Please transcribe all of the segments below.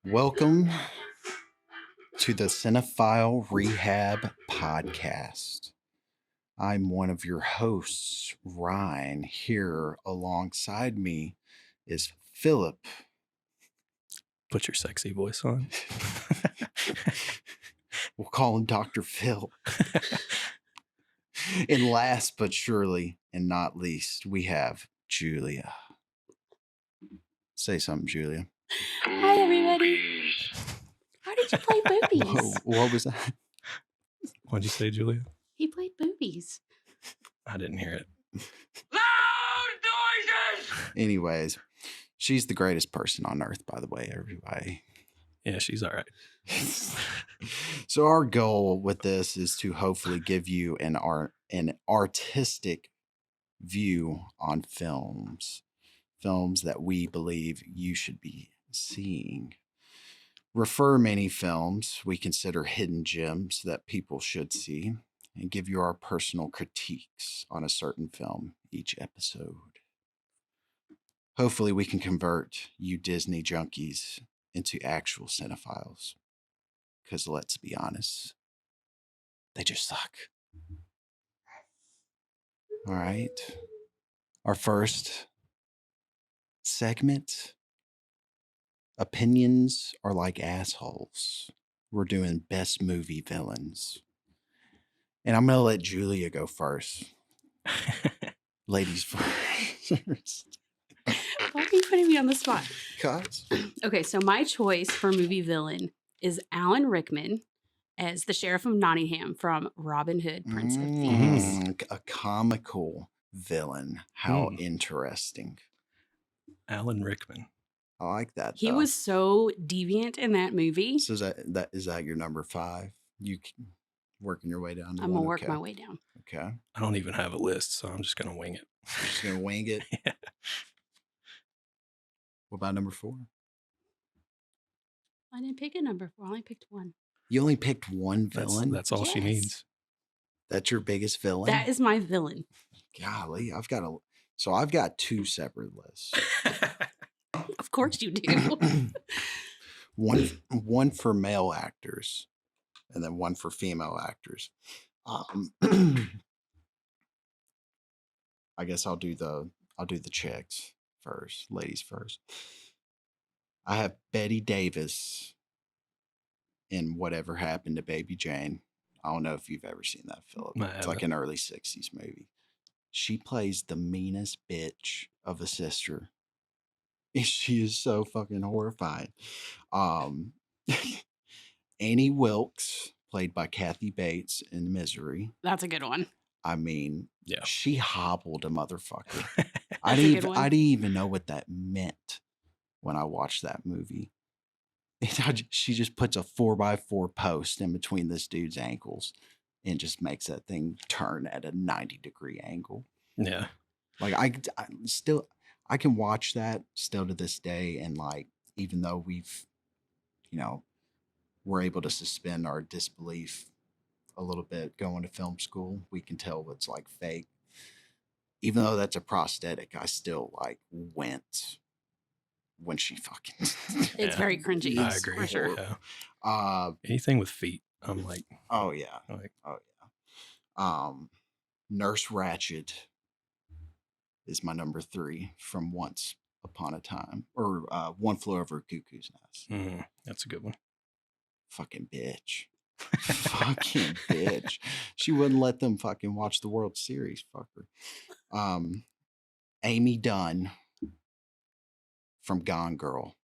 Welcome to the Cinephile Rehab podcast. I'm one of your hosts, Ryan. Here alongside me is Philip. Put your sexy voice on. We'll call him Dr. Phil. And last but surely and not least, we have Julia. Say something, Julia. Hi, everybody. How did you play boobies? Whoa, what was that? What'd you say, Julia? He played boobies. I didn't hear it. Loud noises! Anyways, she's the greatest person on earth, by the way, everybody. Yeah, she's all right. So our goal with this is to hopefully give you an artistic view on films that we believe you should be seeing. Refer many films we consider hidden gems that people should see, and give you our personal critiques on a certain film each episode. Hopefully we can convert you Disney junkies into actual cinephiles. Because let's be honest, they just suck. All right. Our first segment, opinions are like assholes. We're doing best movie villains. And I'm going to let Julia go first. Ladies first. Why are you putting me on the spot? Cuts. Okay, so my choice for movie villain is Alan Rickman as the Sheriff of Nottingham from Robin Hood, Prince of Thieves. A comical villain. How interesting. Alan Rickman. I like that. He was so deviant in that movie. So is that your number 5? You working your way down to I'm going to one? work Okay. my way down. Okay. I don't even have a list, so I'm just going to wing it. You're just going to wing it? Yeah. What about number 4? I didn't pick a number 4. I only picked one. You only picked one villain? That's all she Yes. needs. That's your biggest villain? That is my villain. Golly, I've got 2 separate lists. Of course you do. one for male actors and then one for female actors. I guess I'll do the chicks first, ladies first. I have Betty Davis in Whatever Happened to Baby Jane. I don't know if you've ever seen that, Philip. It's like an early 60s movie. She plays the meanest bitch of a sister. She is so fucking horrifying. Annie Wilkes, played by Kathy Bates in Misery. That's a good one. I mean, Yeah. She hobbled a motherfucker. That's a good one. I didn't even know what that meant when I watched that movie. She just puts a 4x4 post in between this dude's ankles and just makes that thing turn at a 90-degree angle. Yeah. Like I can watch that still to this day, and like, even though we've, we're able to suspend our disbelief a little bit going to film school, we can tell what's like fake. Even though that's a prosthetic, I still like went when she fucking. It's very cringy. I agree. For sure. Yeah. Anything with feet, I'm like. Oh yeah. Nurse Ratched is my number 3 from Once Upon a Time, or One Flew Over a Cuckoo's Nest. That's a good one. Fucking bitch. Fucking bitch. She wouldn't let them fucking watch the World Series, fucker. Amy Dunn from Gone Girl.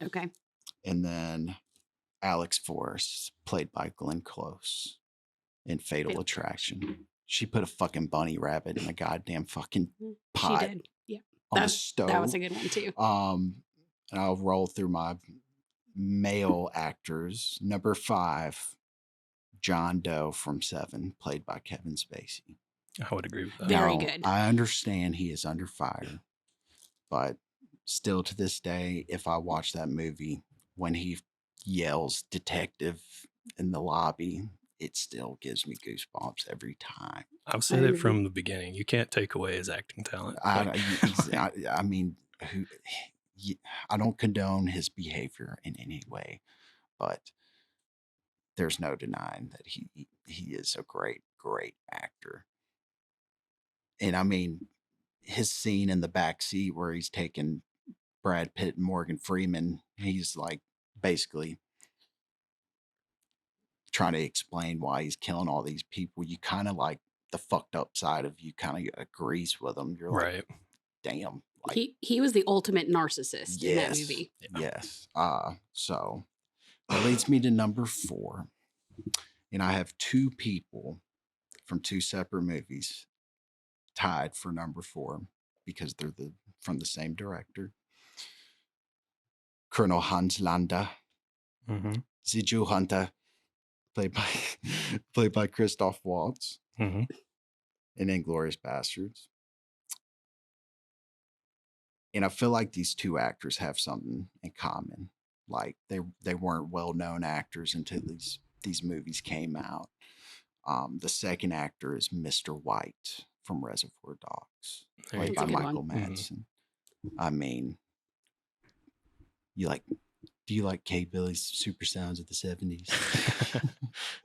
Okay. And then Alex Forrest, played by Glenn Close in Fatal Attraction. She put a fucking bunny rabbit in a goddamn fucking pot. She did. Yeah. On the stove. That was a good one too. And I'll roll through my male actors. Number 5, John Doe from Seven, played by Kevin Spacey. I would agree with that. Very good. I understand he is under fire, but still to this day, if I watch that movie, when he yells detective in the lobby, it still gives me goosebumps every time. I've I said it agree. from the beginning. You can't take away his acting talent. Like, I mean, who? I don't condone his behavior in any way, but there's no denying that he is a great actor. And I mean, his scene in the back seat where he's taking Brad Pitt and Morgan Freeman, he's like basically trying to explain why he's killing all these people. You kind of like the fucked up side of you kind of agrees with him. You're like, right. damn, like He was the ultimate narcissist in that yes, movie. yes. So that leads me to number 4, and I have 2 people from 2 separate movies tied for number 4 because they're from the same director. Colonel Hans Landa, Mm-hmm. the Jew Hunter, played by played by Christoph Waltz Mm-hmm. in Inglourious Bastards. And I feel like these 2 actors have something in common. Like they weren't well-known actors until these movies came out. The second actor is Mr. White from Reservoir Dogs, There played you That's a by go. good Michael one. Mhm. Madsen. I mean, do you like K Billy's super sounds of the 70s?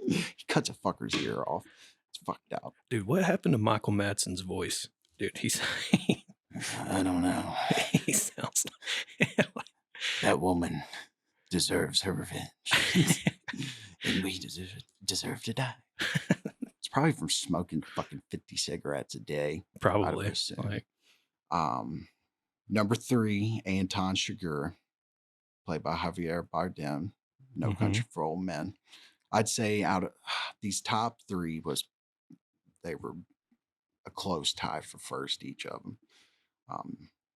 He cuts a fucker's ear off. It's fucked up. Dude, what happened to Michael Madsen's voice? Dude, I don't know. he sounds like That woman deserves her revenge. And we deserve to die. It's probably from smoking fucking 50 cigarettes a day. I'd probably assume. like Number 3, Anton Chigurh, played by Javier Bardem, No Country for Old Men. I'd say out of these top 3 they were a close tie for first, each of them.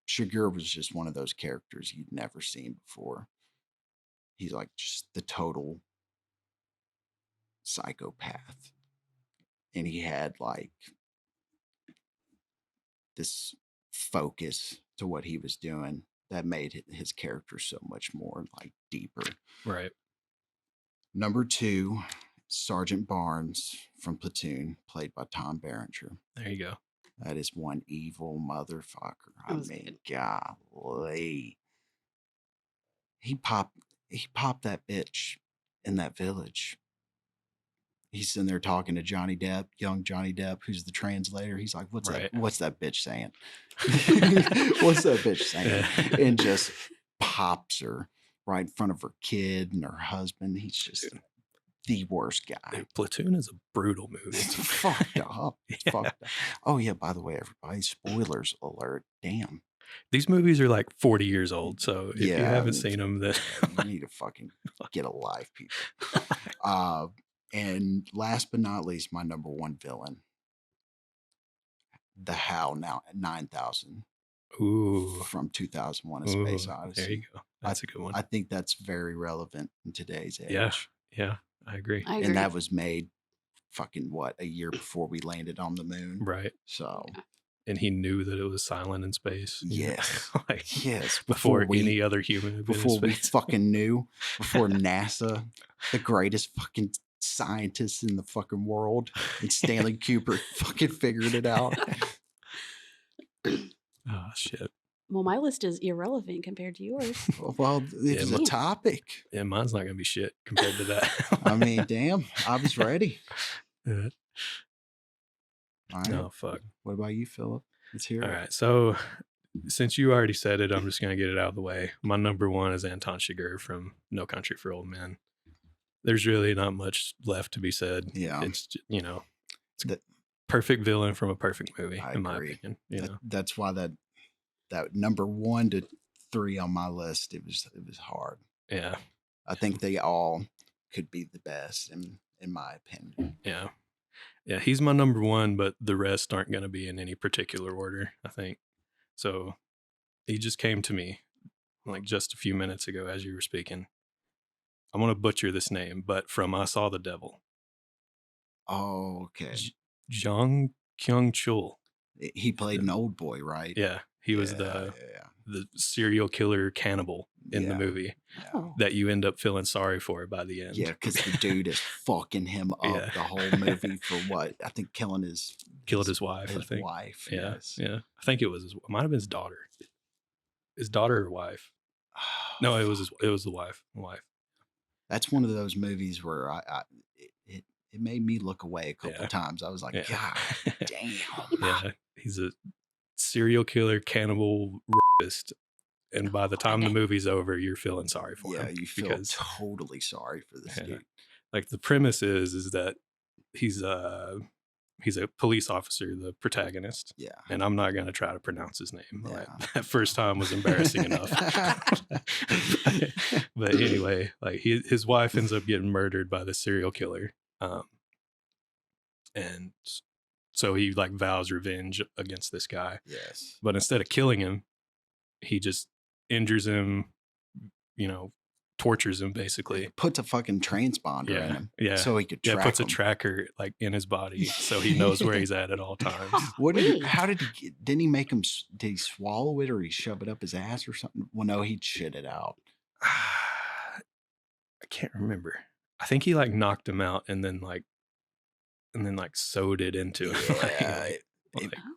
Chigurh was just one of those characters you'd never seen before. He's like just the total psychopath. And he had like this focus to what he was doing that made his character so much more like deeper. right. Number 2, Sergeant Barnes from Platoon, played by Tom Berenger. There you go. That is one evil motherfucker. I That was mean, good. golly. He popped that bitch in that village. He's in there talking to Johnny Depp, young Johnny Depp, who's the translator. He's like, what's Right. that bitch saying? What's that bitch saying? Yeah. And just pops her right in front of her kid and her husband. He's just Dude. the worst guy. Dude, Platoon is a brutal movie. It's fucked up. It's Yeah. fucked up. Oh yeah, by the way, everybody, spoilers alert. Damn. These movies are like 40 years old, so if you Yeah, haven't seen them, then you need to fucking get a life, people. And last but not least, my number 1 villain, the HAL 9000 ooh, from 2001: A ooh, Space there Odyssey. you go. That's a good one. I think that's very relevant in today's age. Yeah, I agree. I agree. And that was made fucking a year before we landed on the moon. Right. So And he knew that it was silent in space. you know? yes, Like, yes. before any other human had been in before we space. fucking knew, before NASA, the greatest fucking scientists in the fucking world, and Stanley Kubrick fucking figured it out. Oh, shit. Well, my list is irrelevant compared to yours. Well, it was a Yeah. topic. Yeah, mine's not going to be shit compared to that. I mean, damn, I was ready. Yeah. All right. Oh, fuck. What about you, Philip? Let's hear All it. right. So, since you already said it, I'm just going to get it out of the way. My number 1 is Anton Chigurh from No Country for Old Men. There's really not much left to be said. Yeah. It's, it's That- perfect villain from a perfect movie, I in my agree. opinion. That's why that number 1 to 3 on my list, it was hard. Yeah. I think they all could be the best in my opinion. Yeah. Yeah. He's my number 1, but the rest aren't going to be in any particular order, I think. So he just came to me like just a few minutes ago as you were speaking. I want to butcher this name, but from I Saw the Devil. Oh, okay. Jung Kyung Chul. He played an old boy, right? Yeah. He was the serial killer cannibal in the movie Oh. that you end up feeling sorry for by the end. Yeah, because the dude is fucking him up the whole movie for what? I think killed his wife. I think. Wife. Yeah, Yes. yeah. I think it might have been his daughter. His daughter or wife? No, it was the wife. That's one of those movies where it made me look away a couple Yeah. times. I was like, Yeah. God damn. Yeah, he's a serial killer, cannibal, rapist, and by the time the movie's over, you're feeling sorry for him. Yeah, you feel totally sorry for this dude. Like the premise is that he's a police officer, the protagonist. Yeah. And I'm not going to try to pronounce his name. Yeah. Right? That first time was embarrassing enough. But anyway, like his wife ends up getting murdered by the serial killer. And so he like vows revenge against this guy. Yes. But instead of killing him, he just injures him, tortures him basically. Puts a fucking transponder in him. Yeah. So he could track puts him. a tracker like in his body so he knows where he's at all times. How did he didn't he make him, did he swallow it or he shove it up his ass or something? Well, no, he'd shit it out. I can't remember. I think he like knocked him out and then sewed it into him.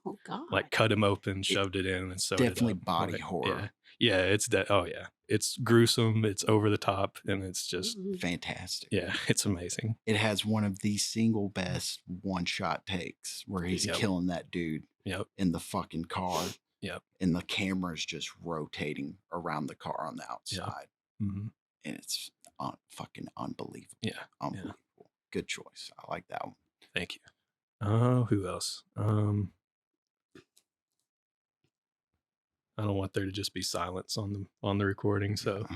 Oh God! Like cut him open, shoved it in, and sewed definitely it up. Body horror. Yeah, it's that. Oh yeah, it's gruesome. It's over the top, and it's just fantastic. Yeah, it's amazing. It has one of the single best one-shot takes where he's killing that dude. In the fucking car. And the camera's just rotating around the car on the outside, and it's fucking unbelievable. Yeah, unbelievable. Good choice. I like that one. Thank you. Who else? I don't want there to just be silence on the recording, so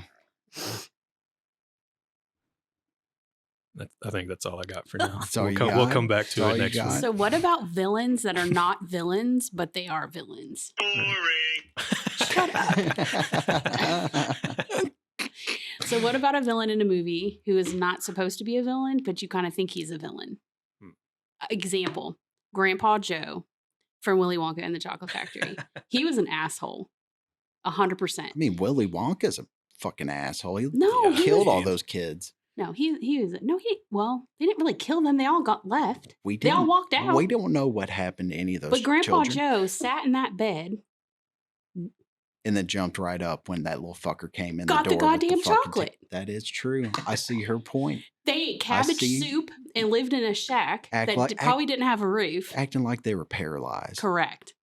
I think that's all I got for now. We'll come back to it next week. So what about villains that are not villains, but they are villains? Shut up. So what about a villain in a movie who is not supposed to be a villain, but you kind of think he's a villain? Example, Grandpa Joe from Willy Wonka and the Chocolate Factory. He was an asshole. 100%. I mean, Willy Wonka's a fucking asshole. He killed all those kids. No, they didn't really kill them. They all got left. They all walked out. We don't know what happened to any of those children. But Grandpa Joe sat in that bed. And then jumped right up when that little fucker came in got the door. Got the goddamn chocolate. That is true. I see her point. They ate cabbage soup and lived in a shack that probably didn't have a roof. Acting like they were paralyzed. Correct.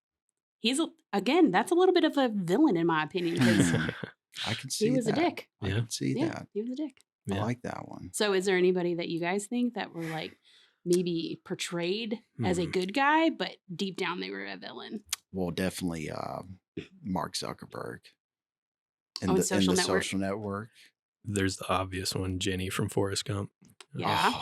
That's a little bit of a villain in my opinion. Because I can see he was a dick. I can see that. He was a dick. I like that one. So is there anybody that you guys think that were like maybe portrayed as a good guy, but deep down they were a villain? Well, definitely Mark Zuckerberg in the Social Network. There's the obvious one, Jenny from Forrest Gump. Yeah.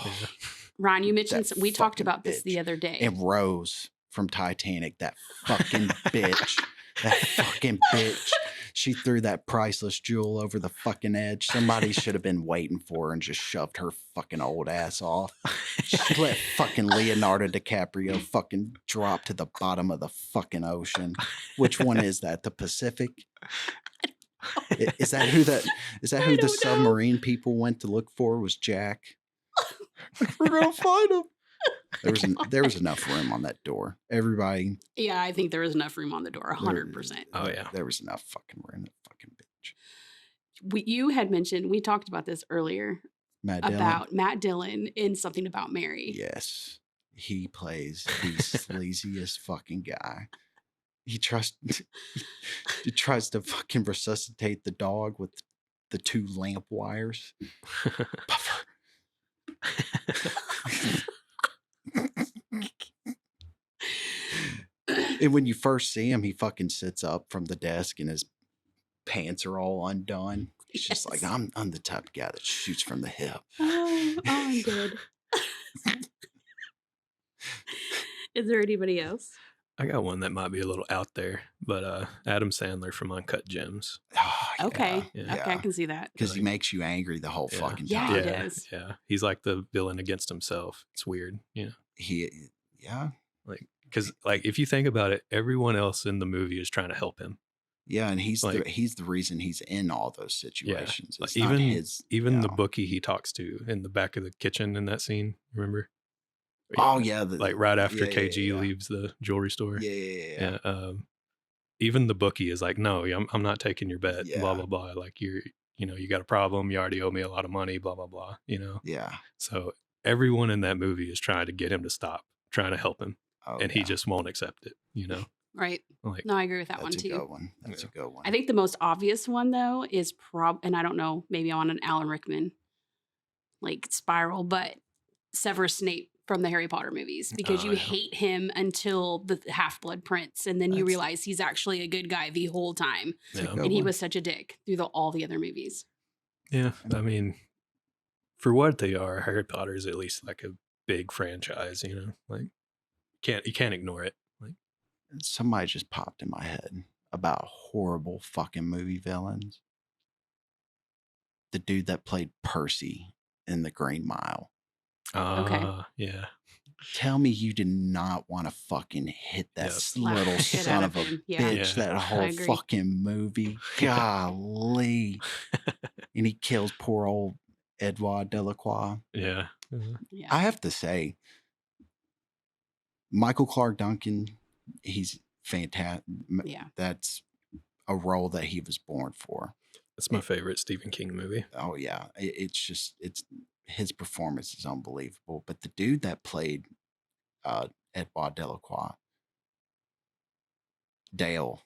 Ryan, you mentioned we talked about this the other day. And Rose from Titanic, that fucking bitch. That fucking bitch. She threw that priceless jewel over the fucking edge. Somebody should have been waiting for her and just shoved her fucking old ass off. She let fucking Leonardo DiCaprio fucking drop to the bottom of the fucking ocean. Which one is that? The Pacific? Is that who the submarine people went to look for? Was Jack? We're gonna find him. There was enough room on that door. Everybody. Yeah, I think there was enough room on the door. 100%. Oh yeah, there was enough fucking room. That fucking bitch. You had mentioned we talked about this earlier about Matt Dillon in Something About Mary. Yes, he plays the sleaziest fucking guy. He tries to fucking resuscitate the dog with the 2 lamp wires. Puffer. And when you first see him, he fucking sits up from the desk and his pants are all undone. He's just like, I'm the type of guy that shoots from the hip. Oh, I'm good. Is there anybody else? I got one that might be a little out there, but Adam Sandler from Uncut Gems. Oh, yeah. Okay, I can see that. Because he makes you angry the whole fucking time. Yeah, he does. Yeah, he's like the villain against himself. It's weird, Like Because like if you think about it, everyone else in the movie is trying to help him. Yeah, and he's Like- the reason he's in all those situations. Like It's not his. even the bookie he talks to in the back of the kitchen in that scene, remember? Oh yeah, Like right after yeah, KG yeah. leaves the jewelry store. Yeah. Even the bookie is like, no, I'm not taking your bet. Yeah. Blah blah blah. Like you got a problem. You already owe me a lot of money. Blah blah blah. Yeah. So everyone in that movie is trying to get him to stop, trying to help him, Oh, and he just won't accept it. Right. Like No, I agree with that one that's a too. good one. That's a good one. I think the most obvious one though is and I don't know, maybe I'm on an Alan Rickman like spiral, but Severus Snape from the Harry Potter movies, because you hate him until the Half-Blood Prince, and then you realize he's actually a good guy the whole time, and he was such a dick through all the other movies. Yeah, I mean, for what they are, Harry Potter is at least like a big franchise. Like you can't ignore it. Like Somebody just popped in my head about horrible fucking movie villains. The dude that played Percy in The Green Mile. Yeah. Tell me you did not want to fucking hit that little son of a bitch that whole fucking movie. Golly. And he kills poor old Edouard Delacroix. Yeah. I have to say, Michael Clark Duncan, he's fantastic. Yeah. That's a role that he was born for. That's my favorite Stephen King movie. Oh yeah. It's his performance is unbelievable. But the dude that played Edouard Delacroix, Dale,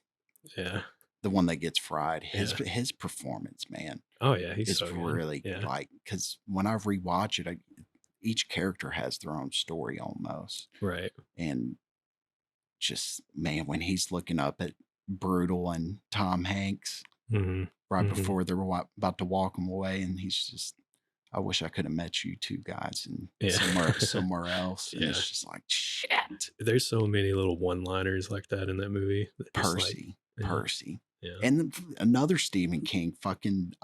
the one that gets fried, his performance, man. Oh yeah, he's it's so really good. like, because when I rewatch it, each character has their own story almost, right? And just, man, when he's looking up at Brutal and Tom Hanks right before they were about to walk him away, and he's just, I wish I could have met you two guys and somewhere else. And it's just like, shit. There's so many little one-liners like that in that movie. Percy. Yeah. And another Stephen King, fucking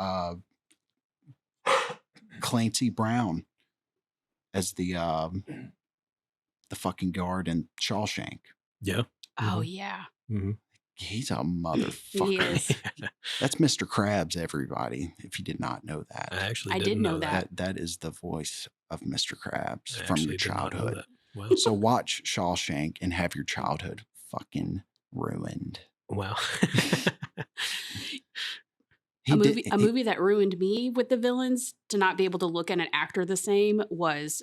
Clancy Brown as the fucking guard in Shawshank. Yeah. Oh yeah. He's a motherfucker. He is. That's Mr. Krabs, everybody, if you did not know that. I did know that. That is the voice of Mr. Krabs from your childhood. Wow. So watch Shawshank and have your childhood fucking ruined. Wow. A movie that ruined me with the villains, to not be able to look at an actor the same, was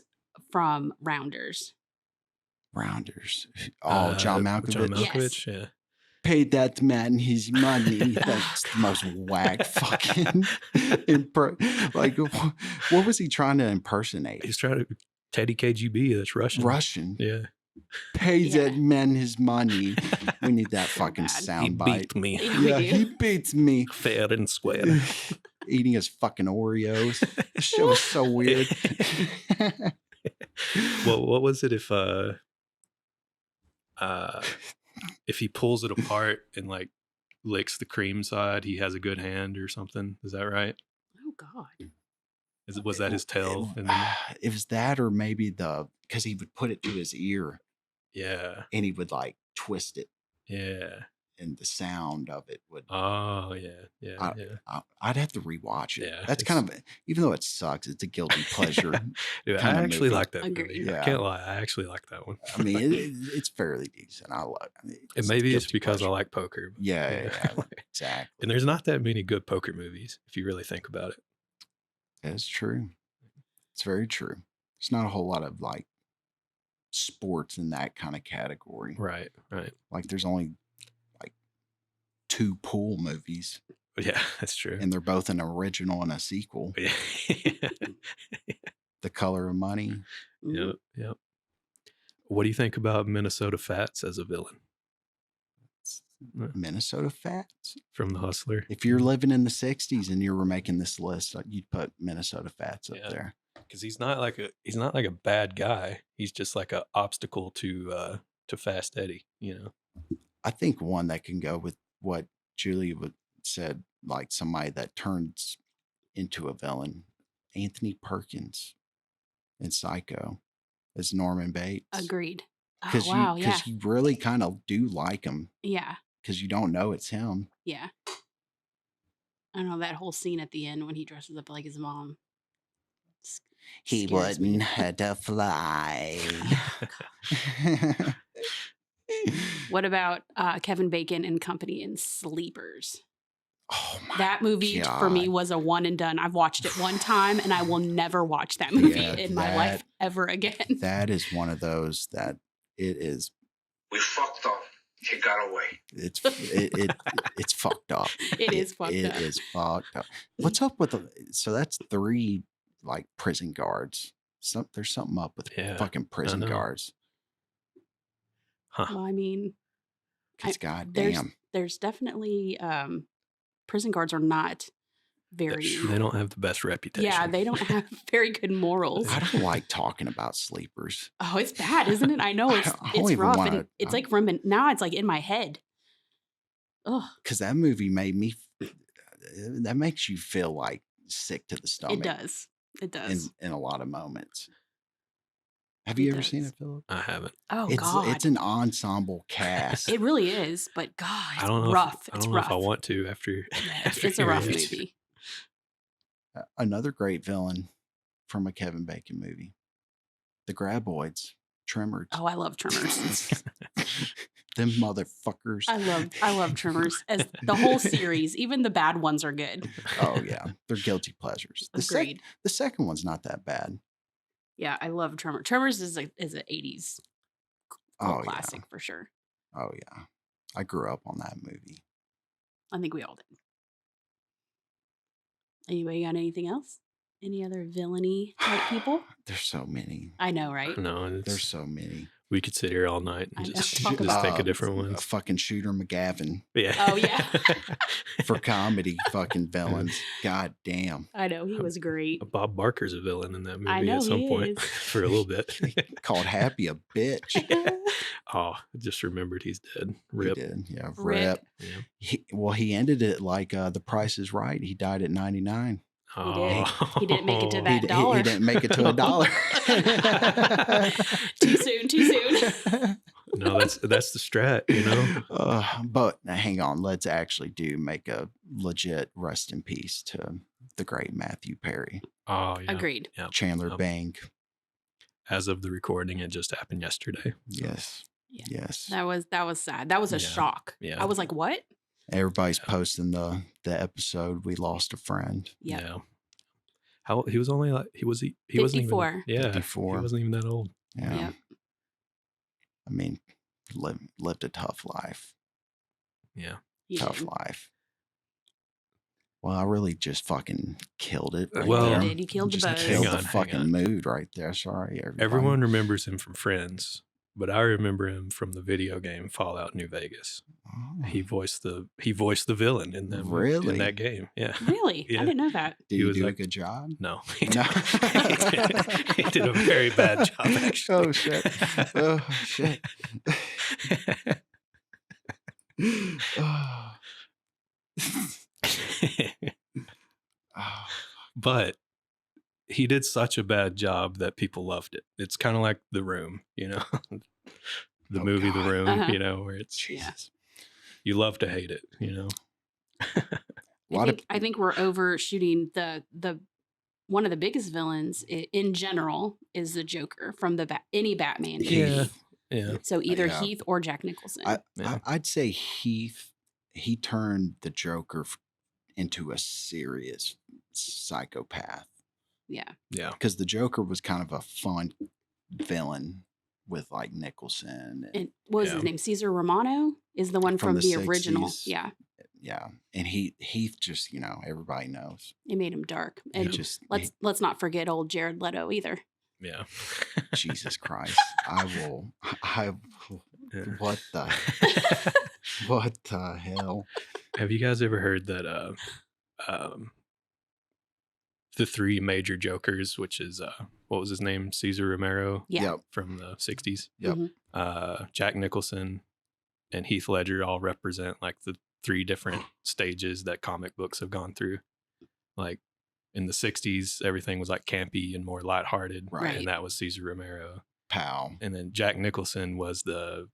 from Rounders. Oh, John Malkovich. John Malkovich, yeah. Paid that man his money. That's the most whack fucking like, what was he trying to impersonate? He's trying to Teddy KGB. That's Russian. Yeah. Pay that man his money. We need that fucking soundbite. He beat me. Yeah, he beats me fair and square. Eating his fucking Oreos. This shit was so weird. Well, what was it if he pulls it apart and like licks the cream side, he has a good hand or something? Is that right? Oh God. Was that his tail? It was that, or maybe because he would put it to his ear. Yeah. And he would like twist it. Yeah. And the sound of it would. Oh yeah. I'd have to rewatch it. Yeah, that's kind of, even though it sucks, it's a guilty pleasure. Dude, I actually like that movie. Yeah. I can't lie, I actually like that one. I mean, it's fairly decent. And maybe it's because I like poker. Yeah, exactly. And there's not that many good poker movies if you really think about it. That's true. It's very true. It's not a whole lot of like sports in that kind of category. Right. Like there's only like 2 pool movies. Yeah, that's true. And they're both an original and a sequel. Yeah. The Color of Money. Yep. What do you think about Minnesota Fats as a villain? Minnesota Fats from The Hustler. If you're living in the 60s and you were making this list, you'd put Minnesota Fats up there. Because he's not like a bad guy. He's just like an obstacle to Fast Eddie, I think one that can go with what Julie said, like somebody that turns into a villain, Anthony Perkins in Psycho as Norman Bates. Agreed. Oh, wow. Yeah. you really kind of do like him Yeah. because you don't know it's him. Yeah. I don't know, that whole scene at the end when he dresses up like his mom. He scares me. wouldn't have to fly. What about Kevin Bacon and Company in Sleepers? Oh my That movie for me God. was a one and done. I've watched it one time and I will never watch that movie Yeah, in my life ever again. That is one of those that it is. We fucked up. He got away. It's fucked up. It is fucked up. It is fucked up. What's up with so that's 3 like prison guards. There's something up with fucking prison guards. Huh. Well, I mean, Because goddamn, there's definitely prison guards are not very. They don't have the best reputation. Yeah, they don't have very good morals. I don't like talking about sleepers. Oh, it's bad, isn't it? I know I it's don't it's even rough, wanna- and it's like now it's like in my head. Oh, Because that movie made me. That makes you feel like sick to the stomach. it does. It does. In a lot of moments. Have you It ever seen does. it, Philip? I haven't. Oh God, It's an ensemble cast. it really is. But God, I don't know. rough. I It's don't know rough. if I want to after. after It's a rough hearing it. movie. Another great villain from a Kevin Bacon movie. The Graboids. Tremors. Oh, I love Tremors. Them motherfuckers. I love Tremors as the whole series. Even the bad ones are good. Oh yeah. They're guilty pleasures. Agreed. The second one's not that bad. Yeah, I love Tremors. Tremors is an 80s cult Oh, yeah. classic for sure. Oh yeah. I grew up on that movie. I think we all did. Anybody got anything else? Any other villainy type people? There's so many. I know, right? No, There's so many. we could sit here all night I and know. just Talk think about of different ones. Fucking Shooter McGavin Yeah. Oh, yeah. for comedy fucking villains. God damn. I know, he was great. Bob Barker's a villain in that movie I know at some he point is. for a little bit. Called Happy a bitch. Oh, I just remembered he's dead. He Rip. did. Yeah, Rip. rip. Yeah. He ended it like The Price is Right. He died at 99. He didn't make it to that He dollar. didn't make it to $1. Too soon. No, that's the strat, you know. But hang on, let's actually make a legit rest in peace to the great Matthew Perry. Oh, yeah. Agreed. Yeah. Chandler Yep. Bing. As of the recording, it just happened yesterday. Yes. Yeah. Yes. That was sad. That was a Yeah. shock. Yeah. I was like, what? Everybody's Yeah. posting the episode We Lost a Friend. Yeah. Yeah. How he was only like he wasn't 54. even 54. He wasn't even that old. Yeah. Yep. I mean, lived a tough life. Yeah. He Tough did. life. Well, I really just fucking killed it. Right Well, there. You did. You killed the Just buzz. killed Hang the on, hang fucking on. mood right there. Sorry, everybody. Everyone remembers him from Friends, but I remember him from the video game Fallout New Vegas. Oh, He voiced the villain in that Really? in that game. Yeah. Really? Yeah. I didn't know that. did he you was do like- a good job? No. No. He did a very bad job, actually. Oh shit! Oh shit! Oh. Oh. But he did such a bad job that people loved it. It's kind of like The Room, you know, the Oh, movie God. The Room, Uh-huh. you know, where it's Jesus. you love to hate it, you know. I think we're overshooting the one of the biggest villains in general is the Joker from any Batman movie. Yeah. Yeah. So either Yeah. Heath or Jack Nicholson. Yeah. I'd say Heath. He turned the Joker into a serious psychopath yeah. Yeah. because the Joker was kind of a fun villain with like Nicholson. And what was his Yeah. name? Caesar Romano is the one From from the the original. 60s. Yeah. Yeah, and Heath just everybody knows. It made him dark. And Just let's not forget old Jared Leto either. Yeah. Jesus Christ! I will. Yeah. What the hell? Have you guys ever heard that the 3 major Jokers, which is what was his name? Cesar Romero Yeah. Yep. from the 60s. Yep. Mhm. Jack Nicholson and Heath Ledger all represent like the 3 different stages that comic books have gone through. Like in the 60s, everything was like campy and more lighthearted. Right. And that was Cesar Romero. pal. And then Jack Nicholson was the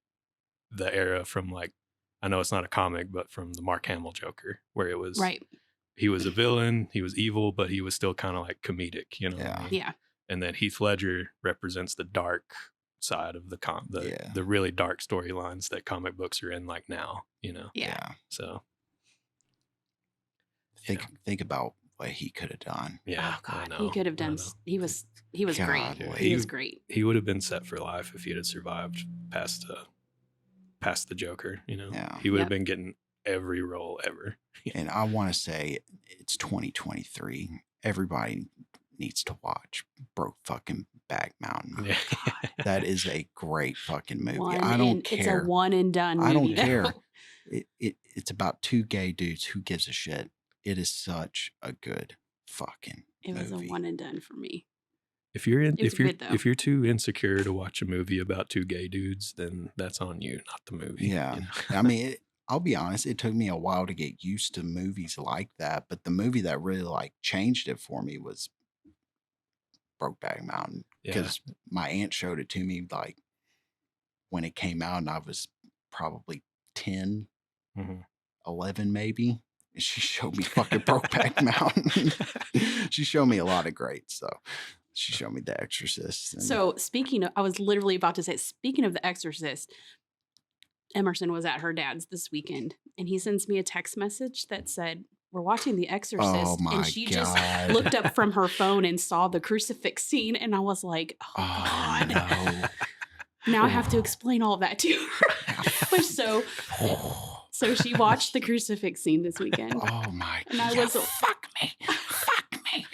era from like, I know it's not a comic, but from the Mark Hamill Joker, where it was Right. he was a villain, he was evil, but he was still kind of like comedic, you know what I mean? Yeah. And then Heath Ledger represents the dark side of the really dark storylines that comic books are in like now, you know? Yeah. So think about what he could have done. yeah. Oh God, I know, he could have I done. know. He was great. Golly. He was great. He would have been set for life if he had survived past the Joker, you know? Yeah. He would have been getting every role ever. And I want to say it's 2023. Everybody needs to watch Broke Fucking Bag Mountain. Yeah. That is a great fucking movie. One I don't and- care. It's a one and done movie. I don't now. care. It's about two gay dudes. Who gives a shit? It is such a good fucking It was movie. a one and done for me. If you're It was good, though. if you're too insecure to watch a movie about two gay dudes, then that's on you, not the movie. Yeah. you know? I mean, I'll be honest, it took me a while to get used to movies like that, but the movie that really like changed it for me was Brokeback Mountain, Yeah. because my aunt showed it to me like when it came out, and I was probably 10, Mhm. 11 maybe. And she showed me fucking Brokeback Mountain. She showed me a lot of great stuff. She showed me The Exorcist. And So I was literally about to say, speaking of The Exorcist, Emerson was at her dad's this weekend, and he sends me a text message that said, "We're watching The Exorcist," oh my and she God. just looked up from her phone and saw the crucifix scene, and I was like, "Oh, Oh, God!" no. Now I have to explain all of that to her. But so she watched the crucifix scene this weekend. Oh my And I God. was- Fuck me. Fuck me.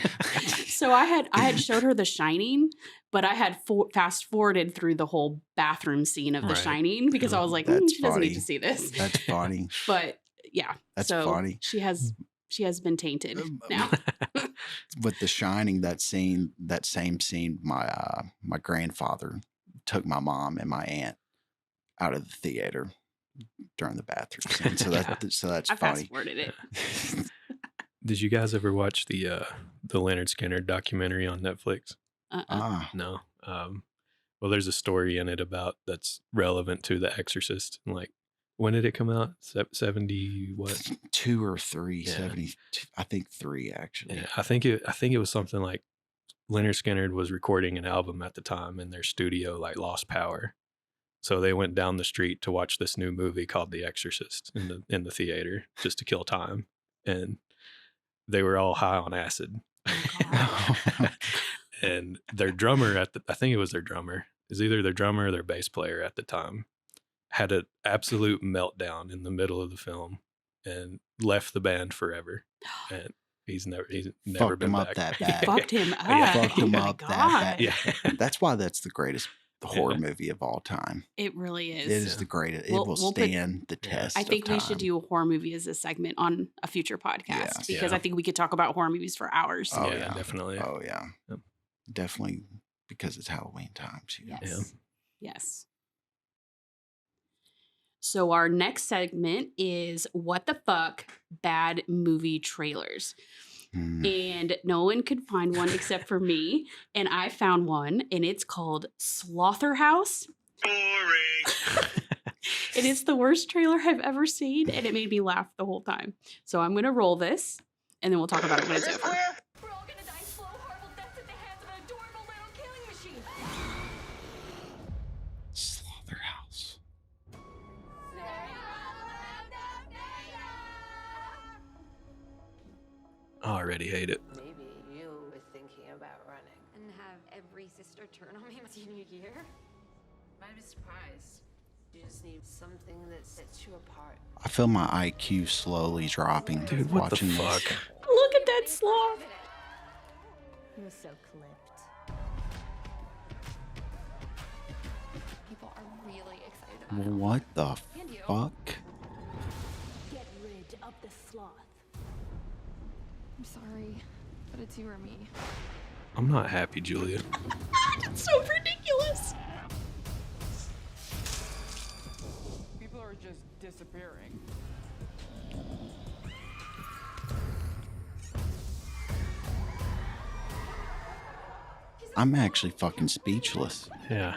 So I had showed her The Shining, but I had fast forwarded through the whole bathroom scene of The Right. Shining because I was like, That's she doesn't need funny. to see this. That's funny. But yeah, That's so funny. she has been tainted now. With The Shining, that same scene, my grandfather took my mom and my aunt out of the theater during the bathroom scene. So that's I fast funny. forwarded it. Did you guys ever watch the Leonard Skinner documentary on Netflix? Ah, No. Well, there's a story in it that's relevant to The Exorcist. And like, when did it come out? 70 what? 2 or 3, Yeah. 70, I think 3 actually. Yeah, I think it was something like Leonard Skinner was recording an album at the time, and their studio like lost power, so they went down the street to watch this new movie called The Exorcist in the theater just to kill time, and they were all high on acid. And their drummer I think it was their drummer, is either their drummer or their bass player at the time, had an absolute meltdown in the middle of the film and left the band forever. And he's never Fucked been him up back. that He bad. fucked him up. Yeah. Fucked him Oh my up that bad. God. Yeah. That's why that's the greatest horror Yeah. movie of all time. It really is. It is the greatest. We'll- It will we'll put- stand the Yeah. test. I think of we should time. do a horror movie as a segment on a future podcast Yes. because Yeah. I think we could talk about horror movies for hours. Oh, yeah, yeah. definitely. Oh yeah, Yep. definitely, because it's Halloween times. You know? Yes. Yes. So our next segment is what the fuck bad movie trailers. Mm. And no one could find one except for me. And I found one, and it's called Slaughterhouse. Boring. It is the worst trailer I've ever seen, and it made me laugh the whole time. So I'm going to roll this, and then we'll talk about it when it's over. We're all gonna die slow, horrible deaths at the hands of an adorable little killing machine. Slaughterhouse. I already hate it. Maybe you were thinking about running. And have every sister turn on me my senior year? Might be surprised. You just need something that sets you apart. I feel my IQ slowly dropping. Dude, what the watching this. fuck? Look at that sloth. He was so clipped. People are really excited about him. What the And you. fuck? Get rid of the sloth. I'm sorry, but it's you or me. I'm not happy, Julia. It's so ridiculous. People are just disappearing. I'm actually fucking speechless. Yeah.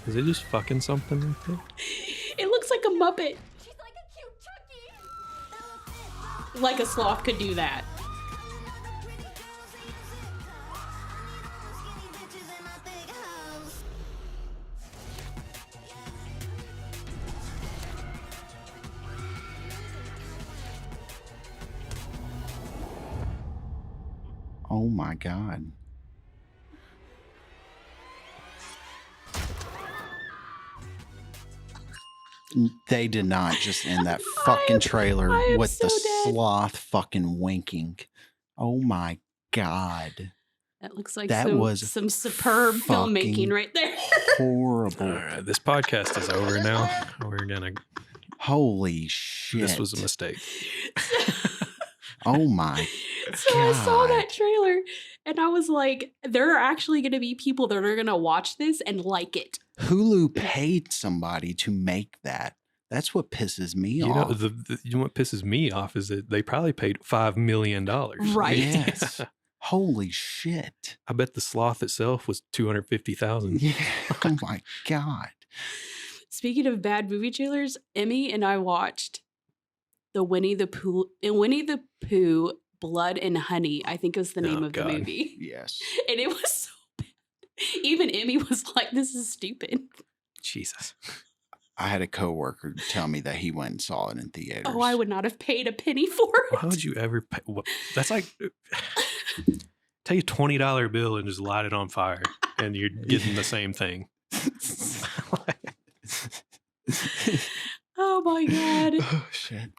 Is it just fucking something right there? It looks like a Muppet. She's like a cute Chucky. Like a sloth could do that. Oh my God. They did not just end that fucking trailer I am with so the dead. sloth fucking winking. Oh my God. That looks like That was some superb fucking filmmaking right there. horrible. All right, this podcast is over now. We're gonna. Holy shit. This was a mistake. Oh my So I saw that God. trailer and I was like, there are actually going to be people that are going to watch this and like it. Hulu paid somebody to make that. That's what pisses me You know, off. you know what pisses me off is that they probably paid $5 million. Right. Yes. Holy shit. I bet the sloth itself was 250,000. Yeah. Oh my God. Speaking of bad movie trailers, Emmy and I watched the Winnie the Pooh Blood and Honey, I think is the name Oh, of God. the movie. Yes. And it was so bad. Even Emmy was like, this is stupid. Jesus. I had a coworker tell me that he went and saw it in theaters. Oh, I would not have paid a penny for it. Why would you ever pay? That's like, take a $20 bill and just light it on fire and you're getting the same thing. Oh my God. Oh shit.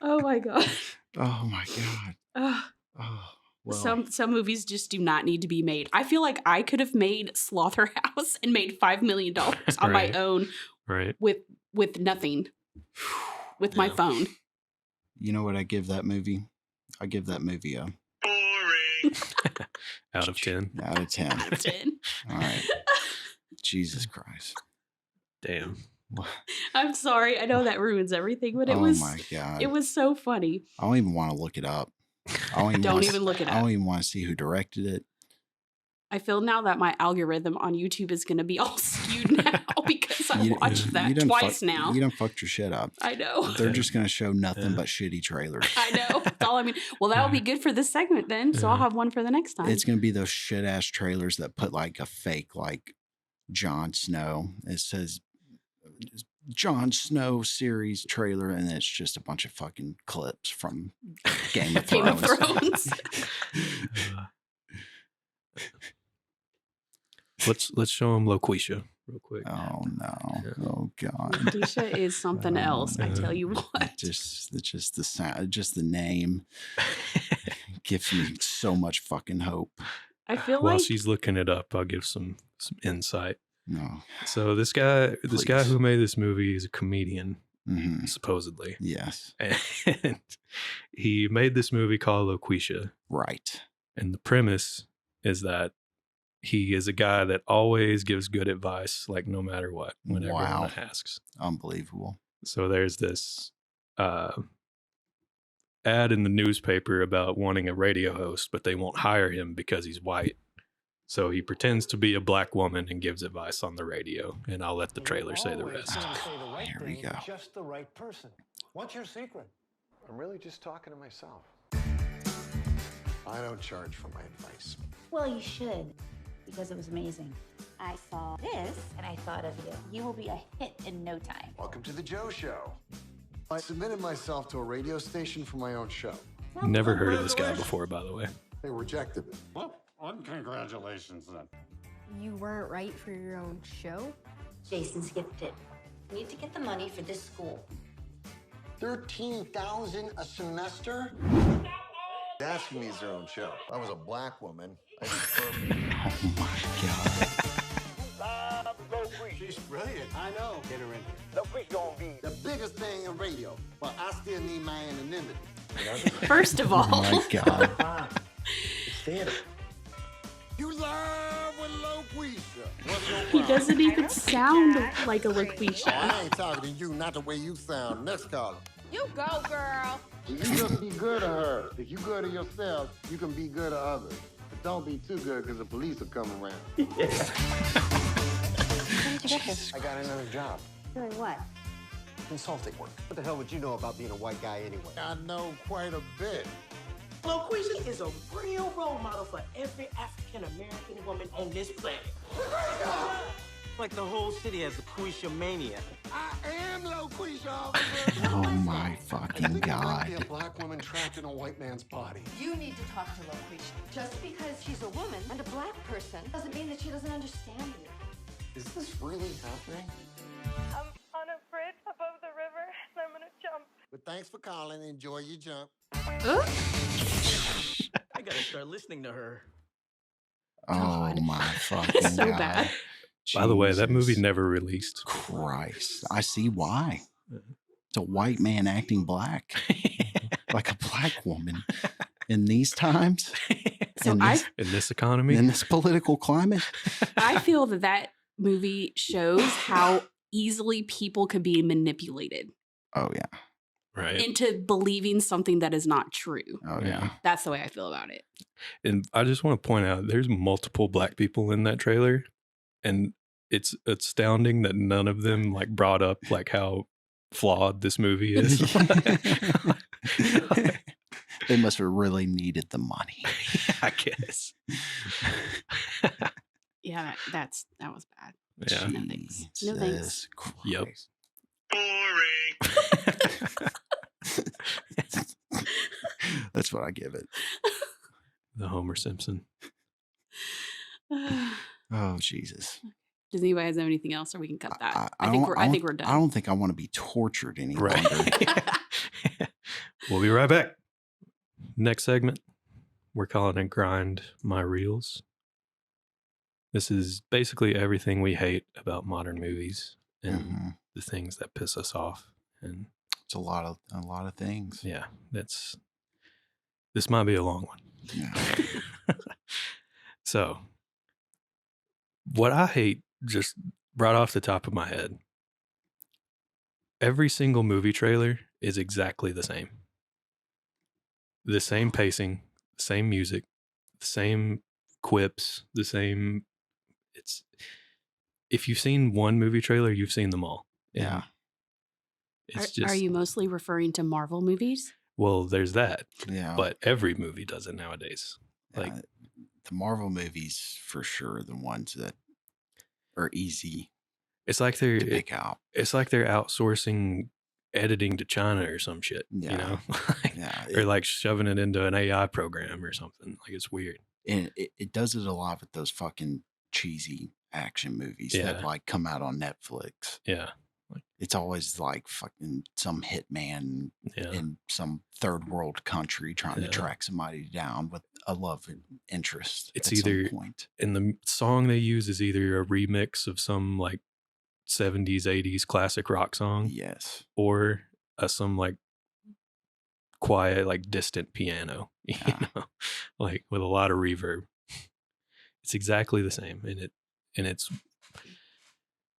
Oh my God. Oh my God. Ugh. Oh well. Some movies just do not need to be made. I feel like I could have made Slaughterhouse and made $5 million on Right. my own Right. with nothing, with my Yeah. phone. You know what I give that movie? I give that movie a Boring. Out of 10. out of 10. Out of 10. All right. Jesus Christ. Damn. I'm sorry. I know that ruins everything, but Oh my God. it was so funny. I don't even want to look it up. I don't even Don't wanna even look it I up. don't even want to see who directed it. I feel now that my algorithm on YouTube is going to be all skewed now because I watched that done twice now. You done fucked your shit up. I know. They're just going to show nothing Yeah. but shitty trailers. I know. That's all I mean. Well, that will be good for this segment then. So I'll Yeah. have one for the next time. It's going to be those shit ass trailers that put like a fake, like Jon Snow. It says Jon Snow series trailer, and it's just a bunch of fucking clips from Game of Game of Thrones. Thrones. Let's show him Loquisha real quick. Oh no! Yeah. Oh God! Tisha is something else. I tell you what. Just the sound, just the name gives me so much fucking hope. I feel While like she's looking it up, I'll give some insight. No. So this guy Please. who made this movie is a comedian, Hmm. supposedly, Yes. and he made this movie called Loquisha. Right. And the premise is that he is a guy that always gives good advice, like no matter what, when Wow. everyone asks. Unbelievable. So there's this ad in the newspaper about wanting a radio host, but they won't hire him because he's white. So he pretends to be a black woman and gives advice on the radio. And I'll let the trailer say the rest. Here we go. Just the right person. What's your secret? I'm really just talking to myself. I don't charge for my advice. Well, you should, because it was amazing. I saw this and I thought of you. You will be a hit in no time. Welcome to the Joe Show. I submitted myself to a radio station for my own show. Never heard of this guy before, by the way. They rejected it. Well, congratulations then. You weren't right for your own show? Jason's gifted. We need to get the money for this school. $13,000 a semester? Asking me is their own show. I was a black woman. I did perfect. Oh my God. She's brilliant. I know. Get her in here. Loquish gonna be the biggest thing in radio, but I still need my anonymity. first of Oh all, my God. It's theater. You live with Loquisha. What's your he problem? doesn't even sound like a Oh, Loquisha. I ain't talking to you, not the way you sound. Next caller. You go, girl. You just be good to her. If you good to yourself, you can be good to others. But don't be too good because the police will come around. Where'd you get this? I got another job. Doing what? Consulting work. What the hell would you know about being a white guy anyway? I know quite a bit. Loquisha is a real role model for every African-American woman on this planet. Like the whole city has a Quisha mania. I am Loquisha. Oh my fucking God. Be a black woman trapped in a white man's body. You need to talk to Loquisha. Just because she's a woman and a black person doesn't mean that she doesn't understand you. Is this really happening? I'm on a bridge above the river, and I'm gonna jump. But thanks for calling. Enjoy your jump. I gotta start listening to her. Oh my fucking So God. bad. By the way, that movie Jesus never released. Christ. I see why. It's a white man acting black. Like a black woman. In these times? So In this economy? In this political climate? I feel that movie shows how easily people could be manipulated Oh yeah. Right. into believing something that is not true. Oh yeah. That's the way I feel about it. And I just want to point out there's multiple black people in that trailer. And it's astounding that none of them like brought up like how flawed this movie is. They must have really needed the money. I guess. Yeah, that was bad. Yeah. No thanks. No thanks. Yep. That's what I give it. The Homer Simpson. Oh Jesus. Does anybody have anything else, or we can cut that? I don't- think we're done. I don't think I want to be tortured any longer. Right. We'll be right back. Next segment, we're calling it Grind My Reels. This is basically everything we hate about modern movies and the things that piss us off. And it's a lot of things. Yeah, this might be a long one. Yeah. So, what I hate, just right off the top of my head, every single movie trailer is exactly the same. The same pacing, the same music, the same quips, the same. If you've seen one movie trailer, you've seen them all. Yeah. Are you mostly referring to Marvel movies? Well, there's that. Yeah. But every movie does it nowadays. Like the Marvel movies, for sure, the ones that are easy. It's like they're to pick out. It's like they're outsourcing editing to China or some shit. Yeah. You know, Yeah. or like shoving it into an AI program or something. Like it's weird. And it does it a lot with those fucking cheesy action movies that like come out on Netflix. Yeah. It's always like fucking some hitman in some third world country trying to track somebody down with a love interest. It's at either some point. and the song they use is either a remix of some like 70s, 80s classic rock song. Yes. Or some like quiet, like distant piano, you know, like with a lot of reverb. It's exactly the same. And it's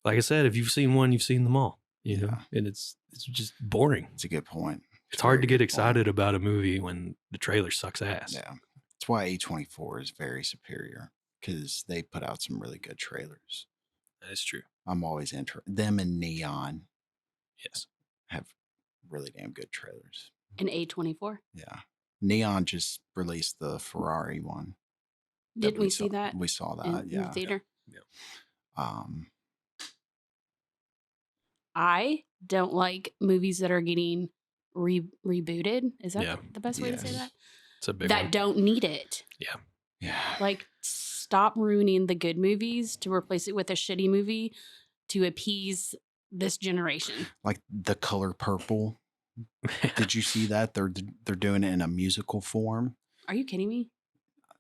like I said, if you've seen one, you've seen them all, you know, and it's just boring. It's a good point. It's hard to get excited about a movie when the trailer sucks ass. Yeah. That's why A24 is very superior, because they put out some really good trailers. That is true. I'm always interested. Them and Neon. Yes. Have really damn good trailers. An A24? Yeah. Neon just released the Ferrari one. Did we see that? We saw that. In the theater? Yeah. I don't like movies that are getting rebooted. Is that the best way to say that? It's a big that one. don't need it. Yeah. Yeah. Like, stop ruining the good movies to replace it with a shitty movie to appease this generation. Like The Color Purple. Did you see that? They're doing it in a musical form. Are you kidding me?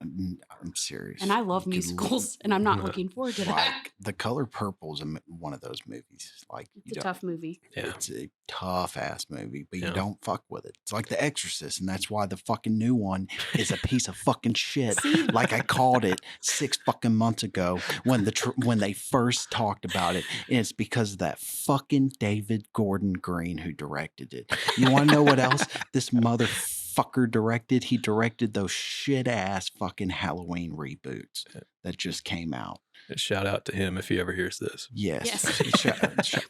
I'm serious. And I love musicals, and I'm not looking forward to that. Like The Color Purple is one of those movies. Like It's a tough movie. It's a tough ass movie, but you Yeah. don't fuck with it. It's like The Exorcist, and that's why the fucking new one is a piece of fucking shit. Like I called it 6 fucking months ago when when they first talked about it, and it's because of that fucking David Gordon Green who directed it. You want to know what else this motherfucker directed? He directed those shit ass fucking Halloween reboots that just came out. Shout out to him if he ever hears this. Yes.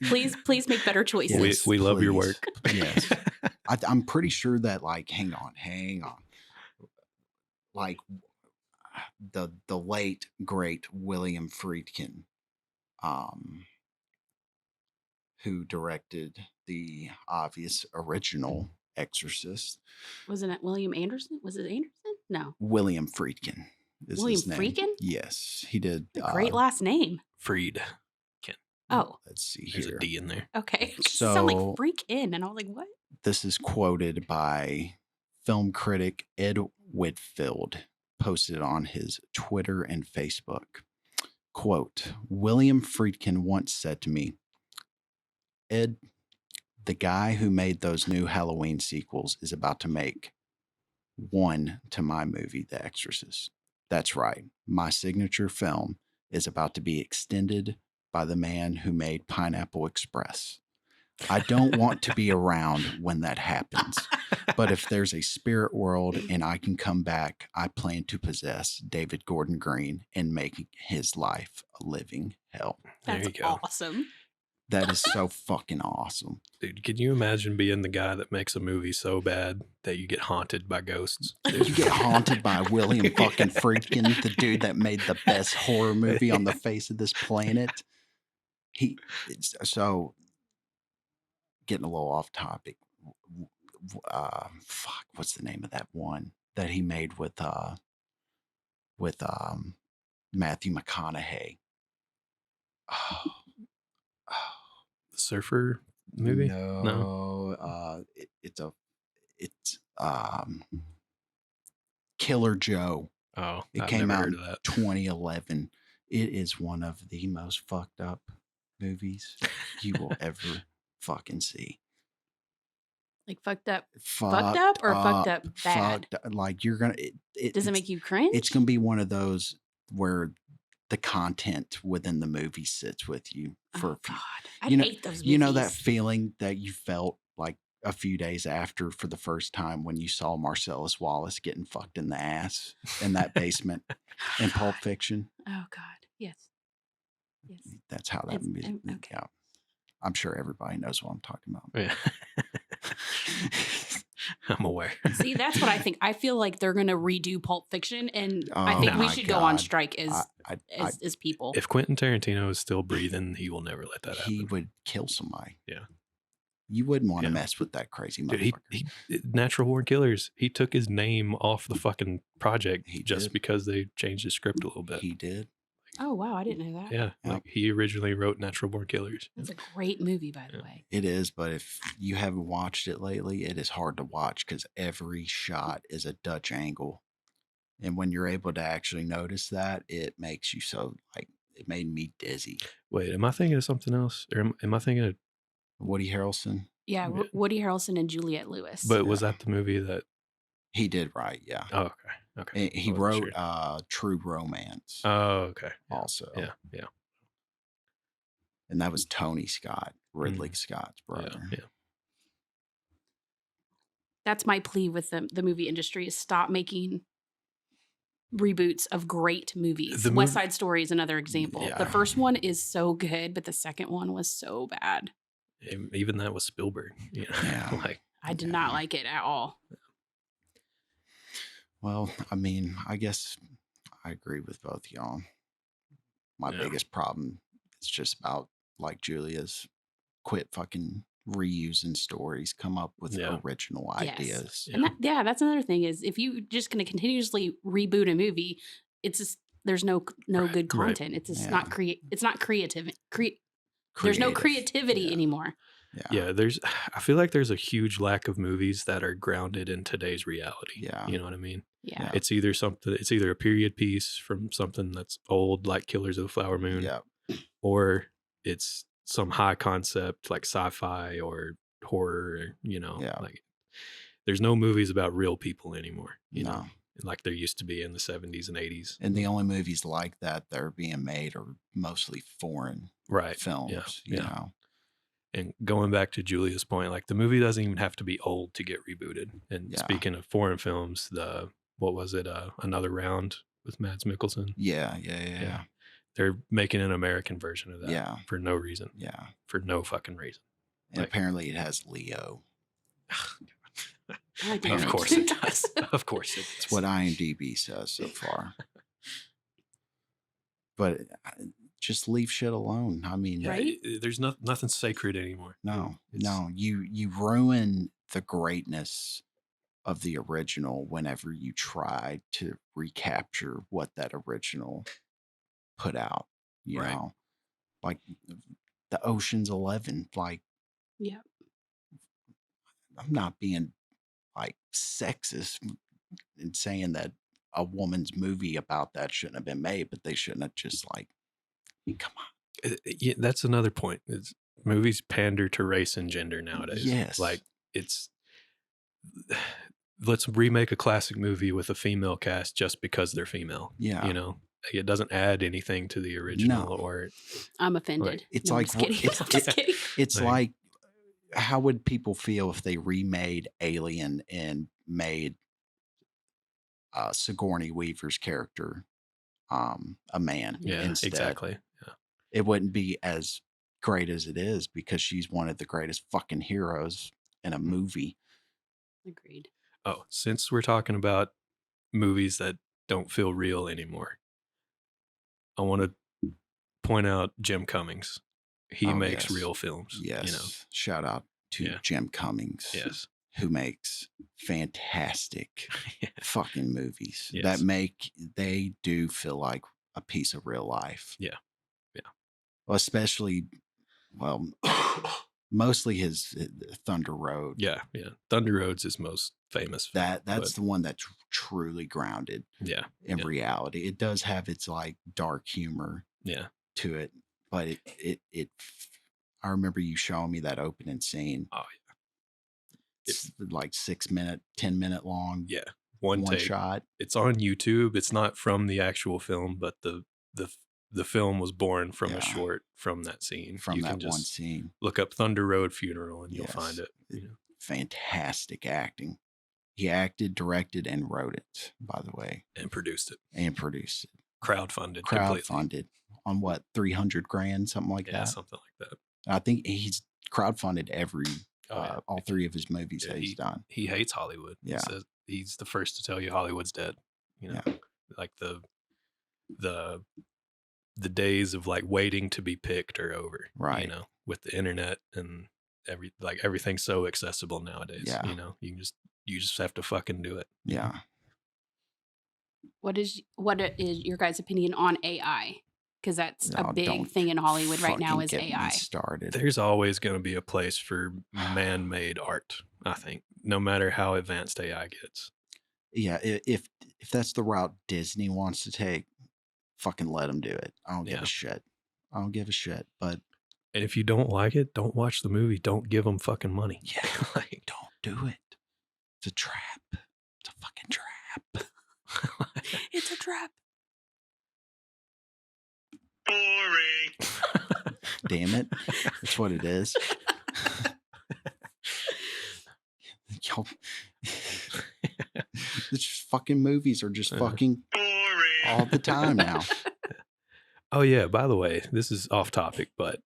Please make better choices. Yes, we love your please. work. Yes. I'm pretty sure that, like, hang on. Like, the late, great William Friedkin, who directed the obvious original Exorcist. Wasn't it William Anderson? Was it Anderson? No. William Friedkin is William his name. Friedkin? Yes, he did. A great last name. Fried. Oh. Let's see There's here. a D in there. Okay. It So sound like freak in, and I was like, what? this is quoted by film critic Ed Whitfield, posted on his Twitter and Facebook. Quote, William Friedkin once said to me, Ed, the guy who made those new Halloween sequels is about to make one to my movie, The Exorcist. That's right. My signature film is about to be extended by the man who made Pineapple Express. I don't want to be around when that happens, but if there's a spirit world and I can come back, I plan to possess David Gordon Green and make his life a living hell. That's awesome. That is so fucking awesome. Dude, can you imagine being the guy that makes a movie so bad that you get haunted by ghosts? You get haunted by William fucking Friedkin, the dude that made the best horror movie on the face of this planet. So getting a little off topic. Fuck, what's the name of that one that he made with Matthew McConaughey? The Surfer movie? No. It's Killer Joe. Oh, it I've came never out heard in of that. 2011. It is one of the most fucked up movies you will ever fucking see. Like fucked up or fucked up bad? Like you're gonna. Does it make you cringe? It's gonna be one of those where the content within the movie sits with you for. Oh God, I hate those movies. You know that feeling that you felt like a few days after for the first time when you saw Marcellus Wallace getting fucked in the ass in that basement in Pulp Fiction. Oh God, yes. That's how that movie. Okay. Yeah, I'm sure everybody knows what I'm talking about. Yeah. I'm aware. See, that's what I think. I feel like they're going to redo Pulp Fiction, and I think we should go on strike as people. If Quentin Tarantino is still breathing, he will never let that happen. He would kill somebody. Yeah. You wouldn't want to mess with that crazy motherfucker. Dude, he Natural Born Killers, he took his name off the fucking project because they changed the script a little bit. He did. Oh, wow. I didn't know that. Yeah. Like he originally wrote Natural Born Killers. That's a great movie, by the way. It is, but if you haven't watched it lately, it is hard to watch because every shot is a Dutch angle. And when you're able to actually notice that, it makes you so, like, it made me dizzy. Wait, am I thinking of something else? Or am I thinking of Woody Harrelson? Yeah, Woody Harrelson and Juliette Lewis. But was that the movie that he did write? Yeah. Oh, okay. Okay. He wrote True Romance. Oh, okay. Also. Yeah. And that was Tony Scott, Ridley Scott's brother. Yeah. That's my plea with the movie industry is stop making reboots of great movies. West Side Story is another example. Yeah. The first one is so good, but the second one was so bad. Even that was Spielberg. You know? Yeah. I did not like it at all. Well, I mean, I guess I agree with both y'all. My biggest problem is just about, like Julia's, quit fucking reusing stories, come up with original ideas. And that's another thing is if you just going to continuously reboot a movie, it's just, there's no good content. It's just not it's not creative. There's no creativity anymore. Yeah, I feel like there's a huge lack of movies that are grounded in today's reality. Yeah. You know what I mean? Yeah. It's either a period piece from something that's old, like Killers of the Flower Moon, or it's some high concept like sci-fi or horror, like there's no movies about real people anymore, you know, like there used to be in the 70s and 80s. And the only movies like that are being made are mostly foreign films, you know. And going back to Julia's point, like the movie doesn't even have to be old to get rebooted. And speaking of foreign films, what was it? Another Round with Mads Mikkelsen. Yeah. They're making an American version of that. Yeah. For no reason. Yeah. For no fucking reason. And apparently it has Leo. Of course it does. Of course it does. It's what IMDb says so far. But just leave shit alone. I mean, Right? There's nothing sacred anymore. No. You ruin the greatness of the original whenever you try to recapture what that original put out. You know, like the Ocean's 11. Like, yeah, I'm not being like sexist in saying that a woman's movie about that shouldn't have been made, but they shouldn't have just like, come on. Yeah, that's another point. Is movies pander to race and gender nowadays. Yes. Like let's remake a classic movie with a female cast just because they're female. Yeah. You know, it doesn't add anything to the original or I'm offended. It's No, I'm like, just kidding. I'm just kidding. It's like, how would people feel if they remade Alien and made Sigourney Weaver's character a man instead? Exactly. Yeah. It wouldn't be as great as it is because she's one of the greatest fucking heroes in a movie. Agreed. Oh, since we're talking about movies that don't feel real anymore, I want to point out Jim Cummings. He makes real films. Yes. You know? Shout out to Jim Cummings. Yes. Who makes fantastic fucking movies Yes. that they do feel like a piece of real life. Yeah. Yeah. Well, especially, mostly his Thunder Road. Yeah. Yeah. Thunder Road's his most famous film. That's the one that's truly grounded in reality. It does have its like dark humor to it, but it I remember you showing me that opening scene. Oh yeah. It's like 6 minute, 10-minute long. Yeah. One take. shot. It's on YouTube. It's not from the actual film, but the film was born from a short from that scene. From you that can just one scene. Look up Thunder Road Funeral and you'll find it. You know? Fantastic acting. He acted, directed, and wrote it, by the way. And produced it. Crowdfunded. Completely. On what, 300 grand, something like that? Yeah, something like that. I think he's crowdfunded all three of his movies that he's done. He hates Hollywood. Yeah. He says he's the first to tell you Hollywood's dead. You know, like the days of like waiting to be picked are over. Right. You know, with the internet and everything's so accessible nowadays. Yeah. You know, you just have to fucking do it. Yeah. What is your guys' opinion on AI? Because that's a big thing in Hollywood right now is AI. Started. There's always going to be a place for man-made art, I think, no matter how advanced AI gets. Yeah, if that's the route Disney wants to take, fucking let them do it. I don't give a shit. But and if you don't like it, don't watch the movie. Don't give them fucking money. Yeah, like, don't do it. It's a trap. It's a fucking trap. It's a trap. Boring. Damn it. That's what it is. Y'all, it's just fucking movies are just fucking boring all the time now. Oh yeah, by the way, this is off topic, but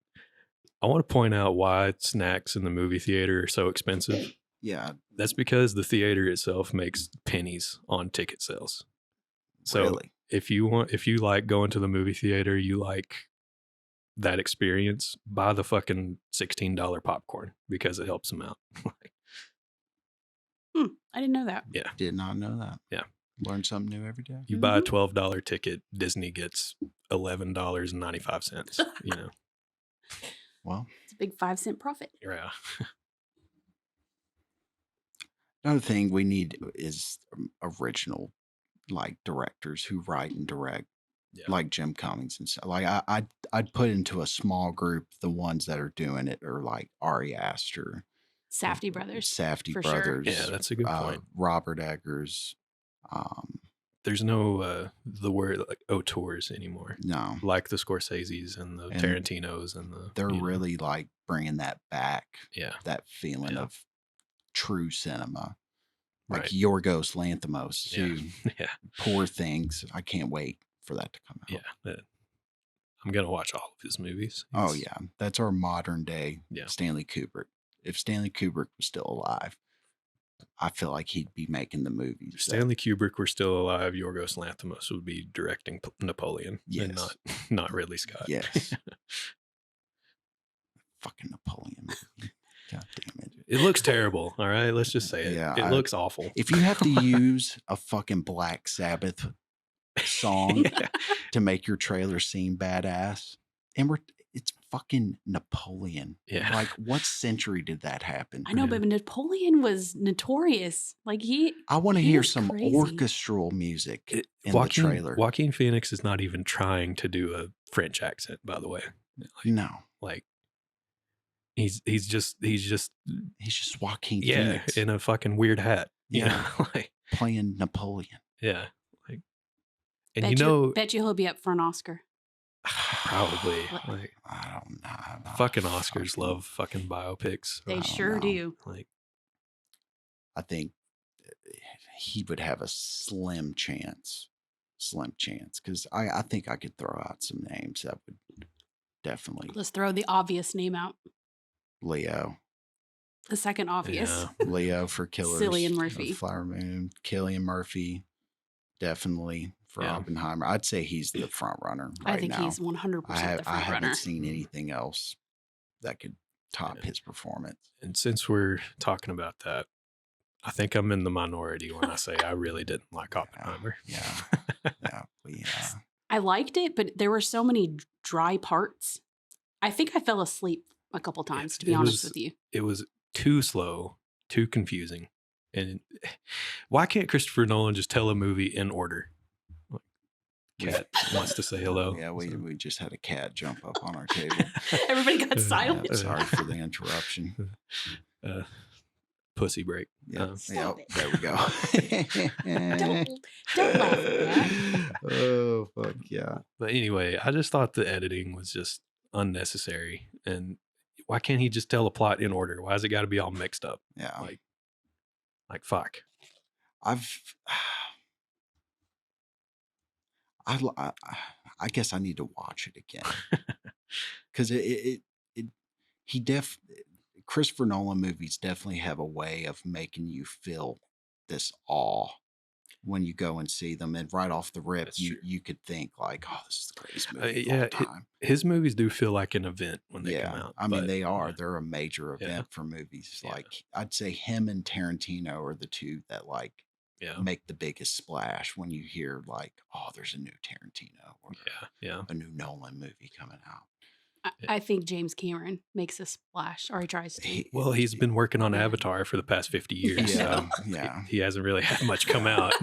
I want to point out why snacks in the movie theater are so expensive. Yeah. That's because the theater itself makes pennies on ticket sales. So really? if you like going to the movie theater, you like that experience, buy the fucking $16 popcorn because it helps them out. I didn't know that. Yeah. Did not know that. Yeah. Learn something new every day. You buy a $12 ticket, Disney gets $11.95, you know. Well, it's a big 5-cent profit. Yeah. Another thing we need is original like directors who write and direct, like Jim Cummings and stuff. Like I'd put into a small group the ones that are doing it, or like Ari Aster, Safdie brothers. Safdie for brothers. Sure. Yeah, that's a good point. Robert Eggers. There's no the word like auteurs anymore. No, like the Scorseses and the Tarantinos and they're really like bringing that back. Yeah, that feeling of true cinema. Like right. Yorgos Lanthimos too. Yeah. Poor Things. I can't wait for that to come out. Yeah. I'm gonna watch all of his movies. Oh yeah, that's our modern day Yeah. Stanley Kubrick. If Stanley Kubrick was still alive, I feel like he'd be making the movies. If Stanley Kubrick were still alive, Yorgos Lanthimos would be directing Napoleon, and Yes. not Ridley Scott. Yes. Fucking Napoleon movie. God damn it. It looks terrible. All right, let's just say it. Yeah, It looks awful. If you have to use a fucking Black Sabbath song to make your trailer seem badass, and it's fucking Napoleon. Yeah. Like, what century did that happen? I know, but Napoleon was notorious. Like I want to he hear was some crazy. orchestral music in the trailer. Joaquin Phoenix is not even trying to do a French accent, by the way. No. Like he's just Joaquin Phoenix. in a fucking weird hat. Yeah. Like playing Napoleon. yeah. Like and bet you he'll be up for an Oscar. Probably. Like I don't know. Fucking Oscars love fucking biopics. They sure do. Like I think he would have a slim chance. Because I think I could throw out some names that would definitely. Let's throw the obvious name out. Leo. The second obvious. Yeah. Leo for Killers. Cillian Murphy. Flower Moon. Cillian Murphy. Definitely for Yeah. Oppenheimer. I'd say he's the front runner right I think now. he's 100% the I front runner. haven't seen anything else that could top his performance. and since we're talking about that, I think I'm in the minority when I say I really didn't like Oppenheimer. Yeah. I liked it, but there were so many dry parts. I think I fell asleep a couple times, to be honest with you. It was too slow, too confusing. And why can't Christopher Nolan just tell a movie in order? Cat wants to say hello. Yeah, we just had a cat jump up on our table. Everybody got silent. Yeah, sorry for the interruption. Pussy break. Yeah, there we go. Don't laugh at that. Oh, fuck yeah. But anyway, I just thought the editing was just unnecessary. And why can't he just tell a plot in order? Why has it got to be all mixed up? Yeah. Like fuck. I guess I need to watch it again. Because Christopher Nolan movies definitely have a way of making you feel this awe when you go and see them, and right off the rip, you could think like, "Oh, this is the greatest movie of all time." His movies do feel like an event when they come out. I mean, they are. They're a major event for movies. Like I'd say, him and Tarantino are the two that make the biggest splash when you hear like, "Oh, there's a new Tarantino or a new Nolan movie coming out." I think James Cameron makes a splash, or he tries to. Well, he's been working on Avatar for the past 50 years. Yeah, so he hasn't really had much come out.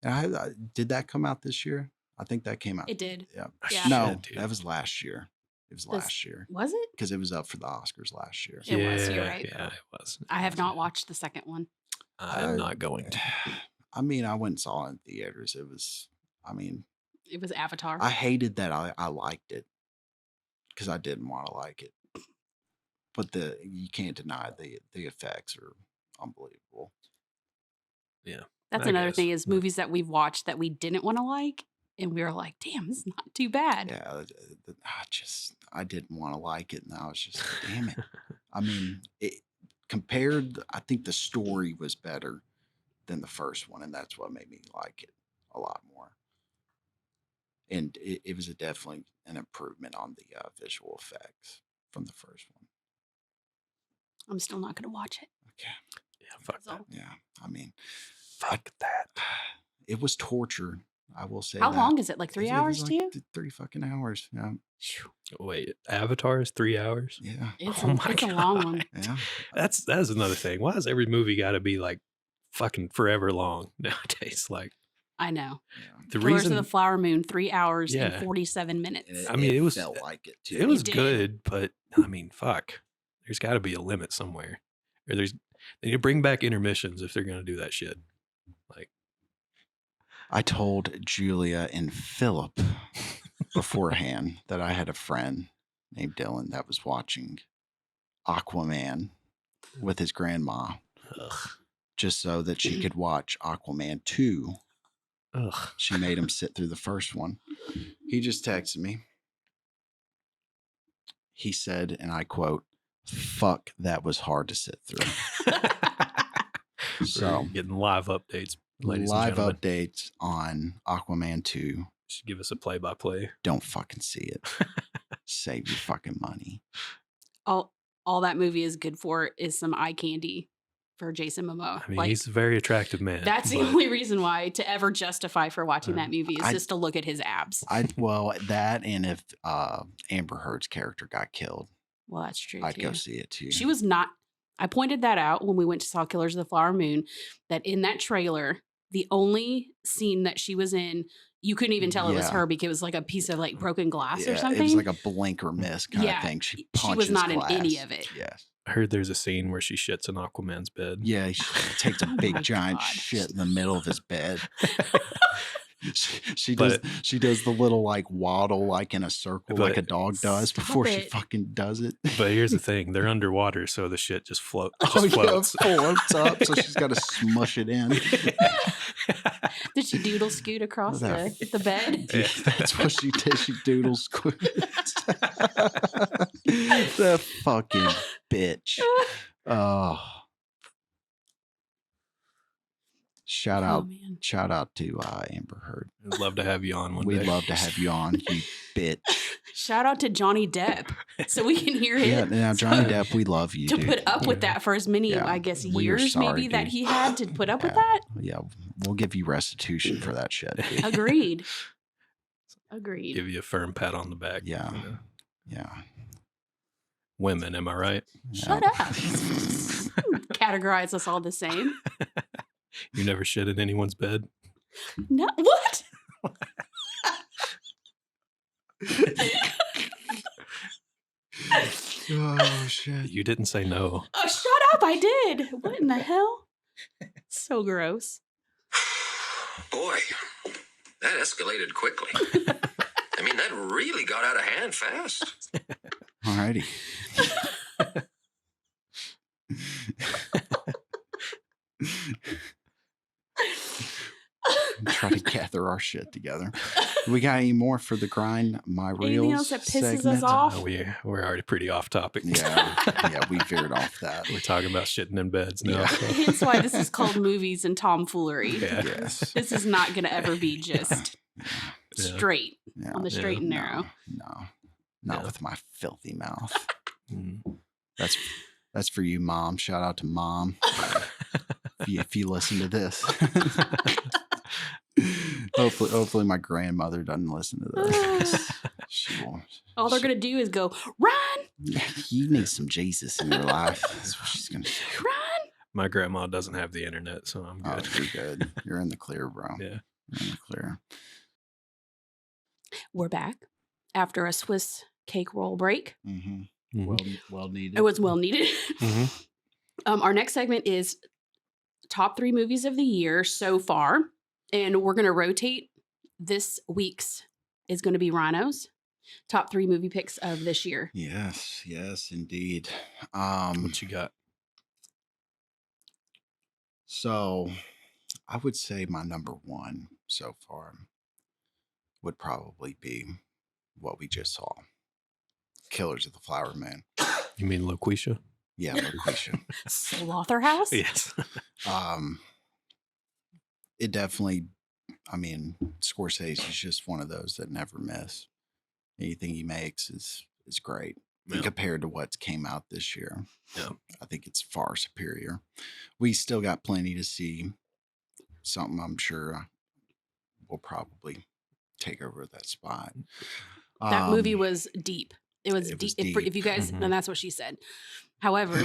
Yeah. Did that come out this year? I think that came out. It did. Yeah. Yeah. No, that was last year. It was last year. Was it? Because it was up for the Oscars last year. It was. You're right. Yeah, it was. I have not watched the second one. I'm not going to. I mean, I went and saw it in theaters. It was Avatar. I hated that I liked it because I didn't want to like it. But you can't deny the effects are unbelievable. Yeah. That's another thing is movies that we've watched that we didn't want to like, and we were like, damn, this is not too bad. Yeah, I didn't want to like it, and I was just, damn it. I mean, I think the story was better than the first one, and that's what made me like it a lot more. And it was definitely an improvement on the visual effects from the first one. I'm still not going to watch it. Okay. Yeah, fuck that. Yeah, I mean, fuck that. It was torture. I will say. How that. long is it? Like 3 hours to you? 3 fucking hours. Yeah. Wait, Avatar is 3 hours? Yeah. It's a long one. Yeah. That's another thing. Why has every movie got to be like fucking forever long nowadays? Like, I know. The Killers reason of the Flower Moon, 3 hours and 47 minutes. I mean, it felt like it too. It was good, but I mean, fuck. There's got to be a limit somewhere. Or they need to bring back intermissions if they're going to do that shit. Like, I told Julia and Philip beforehand that I had a friend named Dylan that was watching Aquaman with his grandma, just so that she could watch Aquaman 2 Ugh. She made him sit through the first one. He just texted me. He said, and I quote, "Fuck, that was hard to sit through." So We're getting live updates, ladies and live gentlemen. updates on Aquaman 2. Should give us a play-by-play. Don't fucking see it. Save your fucking money. All that movie is good for is some eye candy for Jason Momoa. I mean, he's a very attractive man. That's the only reason why to ever justify for watching that movie is just to look at his abs. Well, that and if Amber Heard's character got killed, Well, that's true. I'd too. go see it too. She was not. I pointed that out when we went to saw Killers of the Flower Moon. That in that trailer, the only scene that she was in, you couldn't even tell it was her because it was like a piece of like broken glass or something. It was like a blink or miss kind of thing. She was not glass. in any of it. Yes. I heard there's a scene where she shits in Aquaman's bed. Yeah, she takes a big giant shit in the middle of his bed. She does the little like waddle like in a circle like a dog does before she fucking does it. But here's the thing: they're underwater, so the shit just floats. Floats up, so she's got to smush it in. Did she doodle scoot across the bed? Yeah, that's what she did. She doodle scoot. The fucking bitch. Oh. Shout out to Amber Heard. I'd love to have you on one day. We'd love to have you on, you bitch. Shout out to Johnny Depp, so we can hear him. Yeah, now Johnny Depp, we love you. To put up with that for as many, I guess, years maybe that he had to put up with that. Yeah, we'll give you restitution for that shit. Agreed. Give you a firm pat on the back. Yeah, yeah. Women, am I right? Shut up. Categorize us all the same. You never shit in anyone's bed? No, what? Oh shit! You didn't say no. Oh, shut up! I did. What in the hell? So gross. Boy, that escalated quickly. I mean, that really got out of hand fast. Alrighty. Try to gather our shit together. We got any more for the grind? My reels. Anything else that pisses segment? us off? We're already pretty off topic. Yeah, we veered off that. We're talking about shitting in beds now. Yeah. So. That's why this is called movies and tomfoolery. Yeah. Yes. This is not going to ever be just straight on the straight and narrow. No, not with my filthy mouth. Mm. That's for you, Mom. Shout out to Mom. if you listen to this. Hopefully my grandmother doesn't listen to this. She won't. All they're going to do is go, run! You need some Jesus in your life. That's what she's going to say. Run! My grandma doesn't have the internet, so I'm good. Oh, you're good. You're in the clear, bro. Yeah. You're in the clear. We're back after a Swiss cake roll break. Mm-hmm. Well needed. It was well needed. Mm-hmm. Our next segment is top 3 movies of the year so far. And we're going to rotate. This week's is going to be Rhino's top 3 movie picks of this year. Yes, indeed. What you got? So I would say my number 1 so far would probably be what we just saw. Killers of the Flower Moon. You mean Loquisha? Yeah, Loquisha. Slaughterhouse? Yes. It definitely, I mean, Scorsese is just one of those that never miss. Anything he makes is great. And compared to what's came out this year, I think it's far superior. We still got plenty to see. Something I'm sure will probably take over that spot. That movie was deep. It was deep. If you guys, Mm-hmm. and that's what she said. However,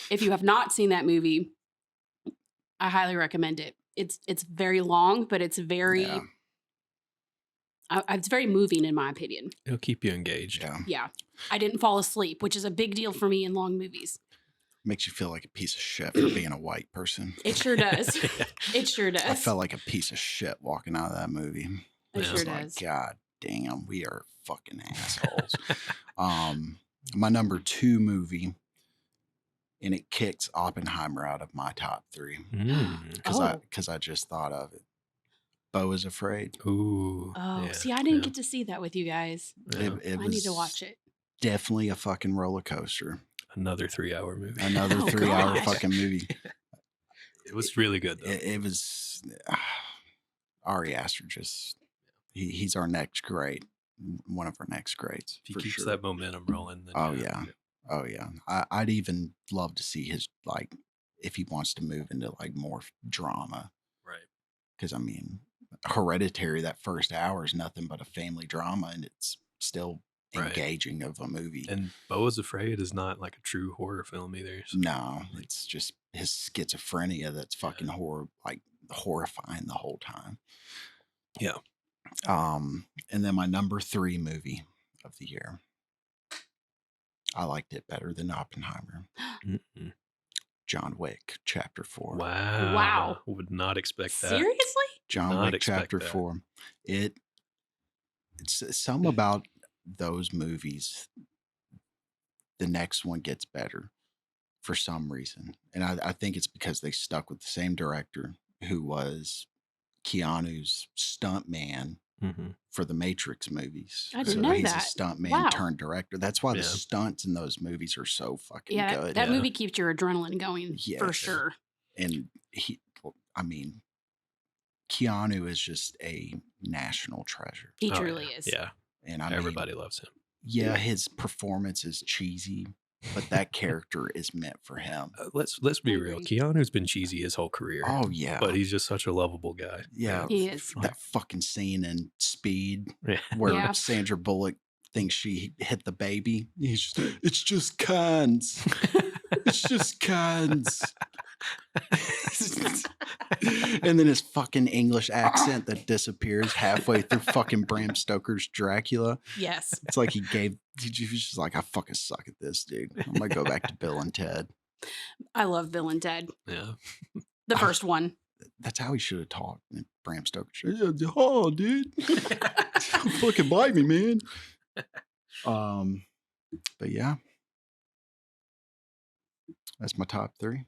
if you have not seen that movie, I highly recommend it. It's very long, but it's very it's very moving in my opinion. It'll keep you engaged. Yeah. I didn't fall asleep, which is a big deal for me in long movies. Makes you feel like a piece of shit for being a white person. It sure does. It sure does. I felt like a piece of shit walking out of that movie. It sure like, does. God damn, we are fucking assholes. My number 2 movie, and it kicks Oppenheimer out of my top 3 because I just thought of it. Beau is Afraid. Ooh. Oh, yeah, see, I didn't yeah. get to see that with you guys. Yeah. It I need to was watch it. definitely a fucking roller coaster. Another 3-hour movie. Another Oh, 3-hour gosh. fucking movie. It was really good though. It was Ari Aster. Just he's our next great, one of our next greats. If he for keeps sure. that momentum rolling, then Oh yeah. Oh yeah. I'd even love to see his, like, if he wants to move into like more drama. Right. Because I mean, Hereditary, that first hour is nothing but a family drama, and it's still engaging of a movie. And Beau is Afraid is not like a true horror film either. So. No, it's just his schizophrenia that's fucking horrifying the whole time. Yeah. And then my number 3 movie of the year, I liked it better than Oppenheimer. John Wick Chapter 4. Wow. Would not expect that. Seriously? John Not Wick expect Chapter that. 4. It's some about those movies. The next one gets better for some reason. And I think it's because they stuck with the same director who was Keanu's stunt man for the Matrix movies. I didn't know he's that. a stunt man Wow. turned director. That's why the Yeah. stunts in those movies are so fucking Yeah, good. that movie keeps your adrenaline going for Yes. sure. And Keanu is just a national treasure. He truly is. Yeah. And everybody loves him. Yeah, his performance is cheesy, but that character is meant for him. Let's be real. Keanu's been cheesy his whole career. Oh yeah, but he's just such a lovable guy. Yeah, he is. That fucking scene in Speed Yeah. where Yeah. Sandra Bullock thinks she hit the baby. It's just cons. It's just cons. And then his fucking English accent that disappears halfway through fucking Bram Stoker's Dracula. Yes. It's like he was just like, I fucking suck at this, dude. I'm gonna go back to Bill and Ted. I love Bill and Ted. Yeah. The first one. That's how he should have talked. And Bram Stoker should have, oh, dude. Don't fucking bite me, man. But yeah. That's my top 3.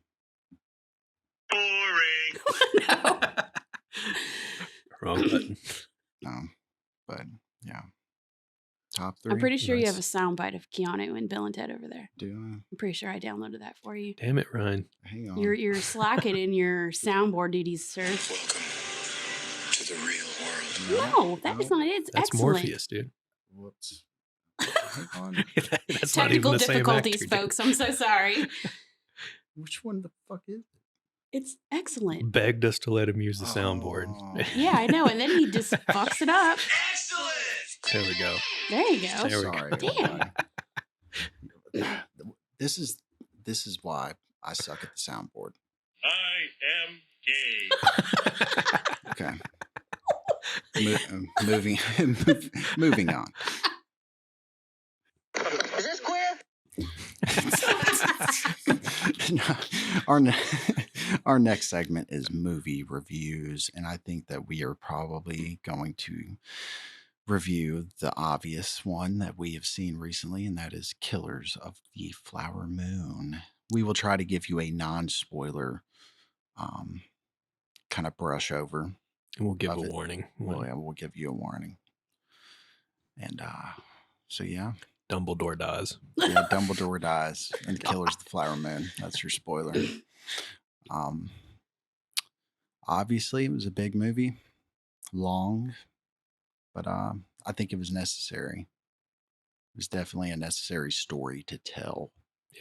No. Wrong button. But yeah. Top 3. I'm pretty sure you have a soundbite of Keanu and Bill and Ted over there. Do I? I'm pretty sure I downloaded that for you. Damn it, Ryan. Hang on. You're slacking in your soundboard duties, sir. To the real world. No, that is not it. It's That's excellent. Morpheus, dude. Whoops. Hang on. That's not even Technical the same difficulties, actor, dude. folks. I'm so sorry. Which one the fuck is it? It's excellent. Begged us to let him use the soundboard. Yeah, I know. And then he just fucks it up. There we go. There you go. There we go. Sorry. Damn. everybody. This is why I suck at the soundboard. I am gay. Okay. Moving on. Is this queer? Our next segment is movie reviews, and I think that we are probably going to review the obvious one that we have seen recently, and that is Killers of the Flower Moon. We will try to give you a non-spoiler kind of brush over. And we'll give a warning. We'll give you a warning. And so yeah. Dumbledore dies. Yeah, Dumbledore dies and Killers of the Flower Moon. That's your spoiler. Obviously it was a big movie, long, but I think it was necessary. It was definitely a necessary story to tell.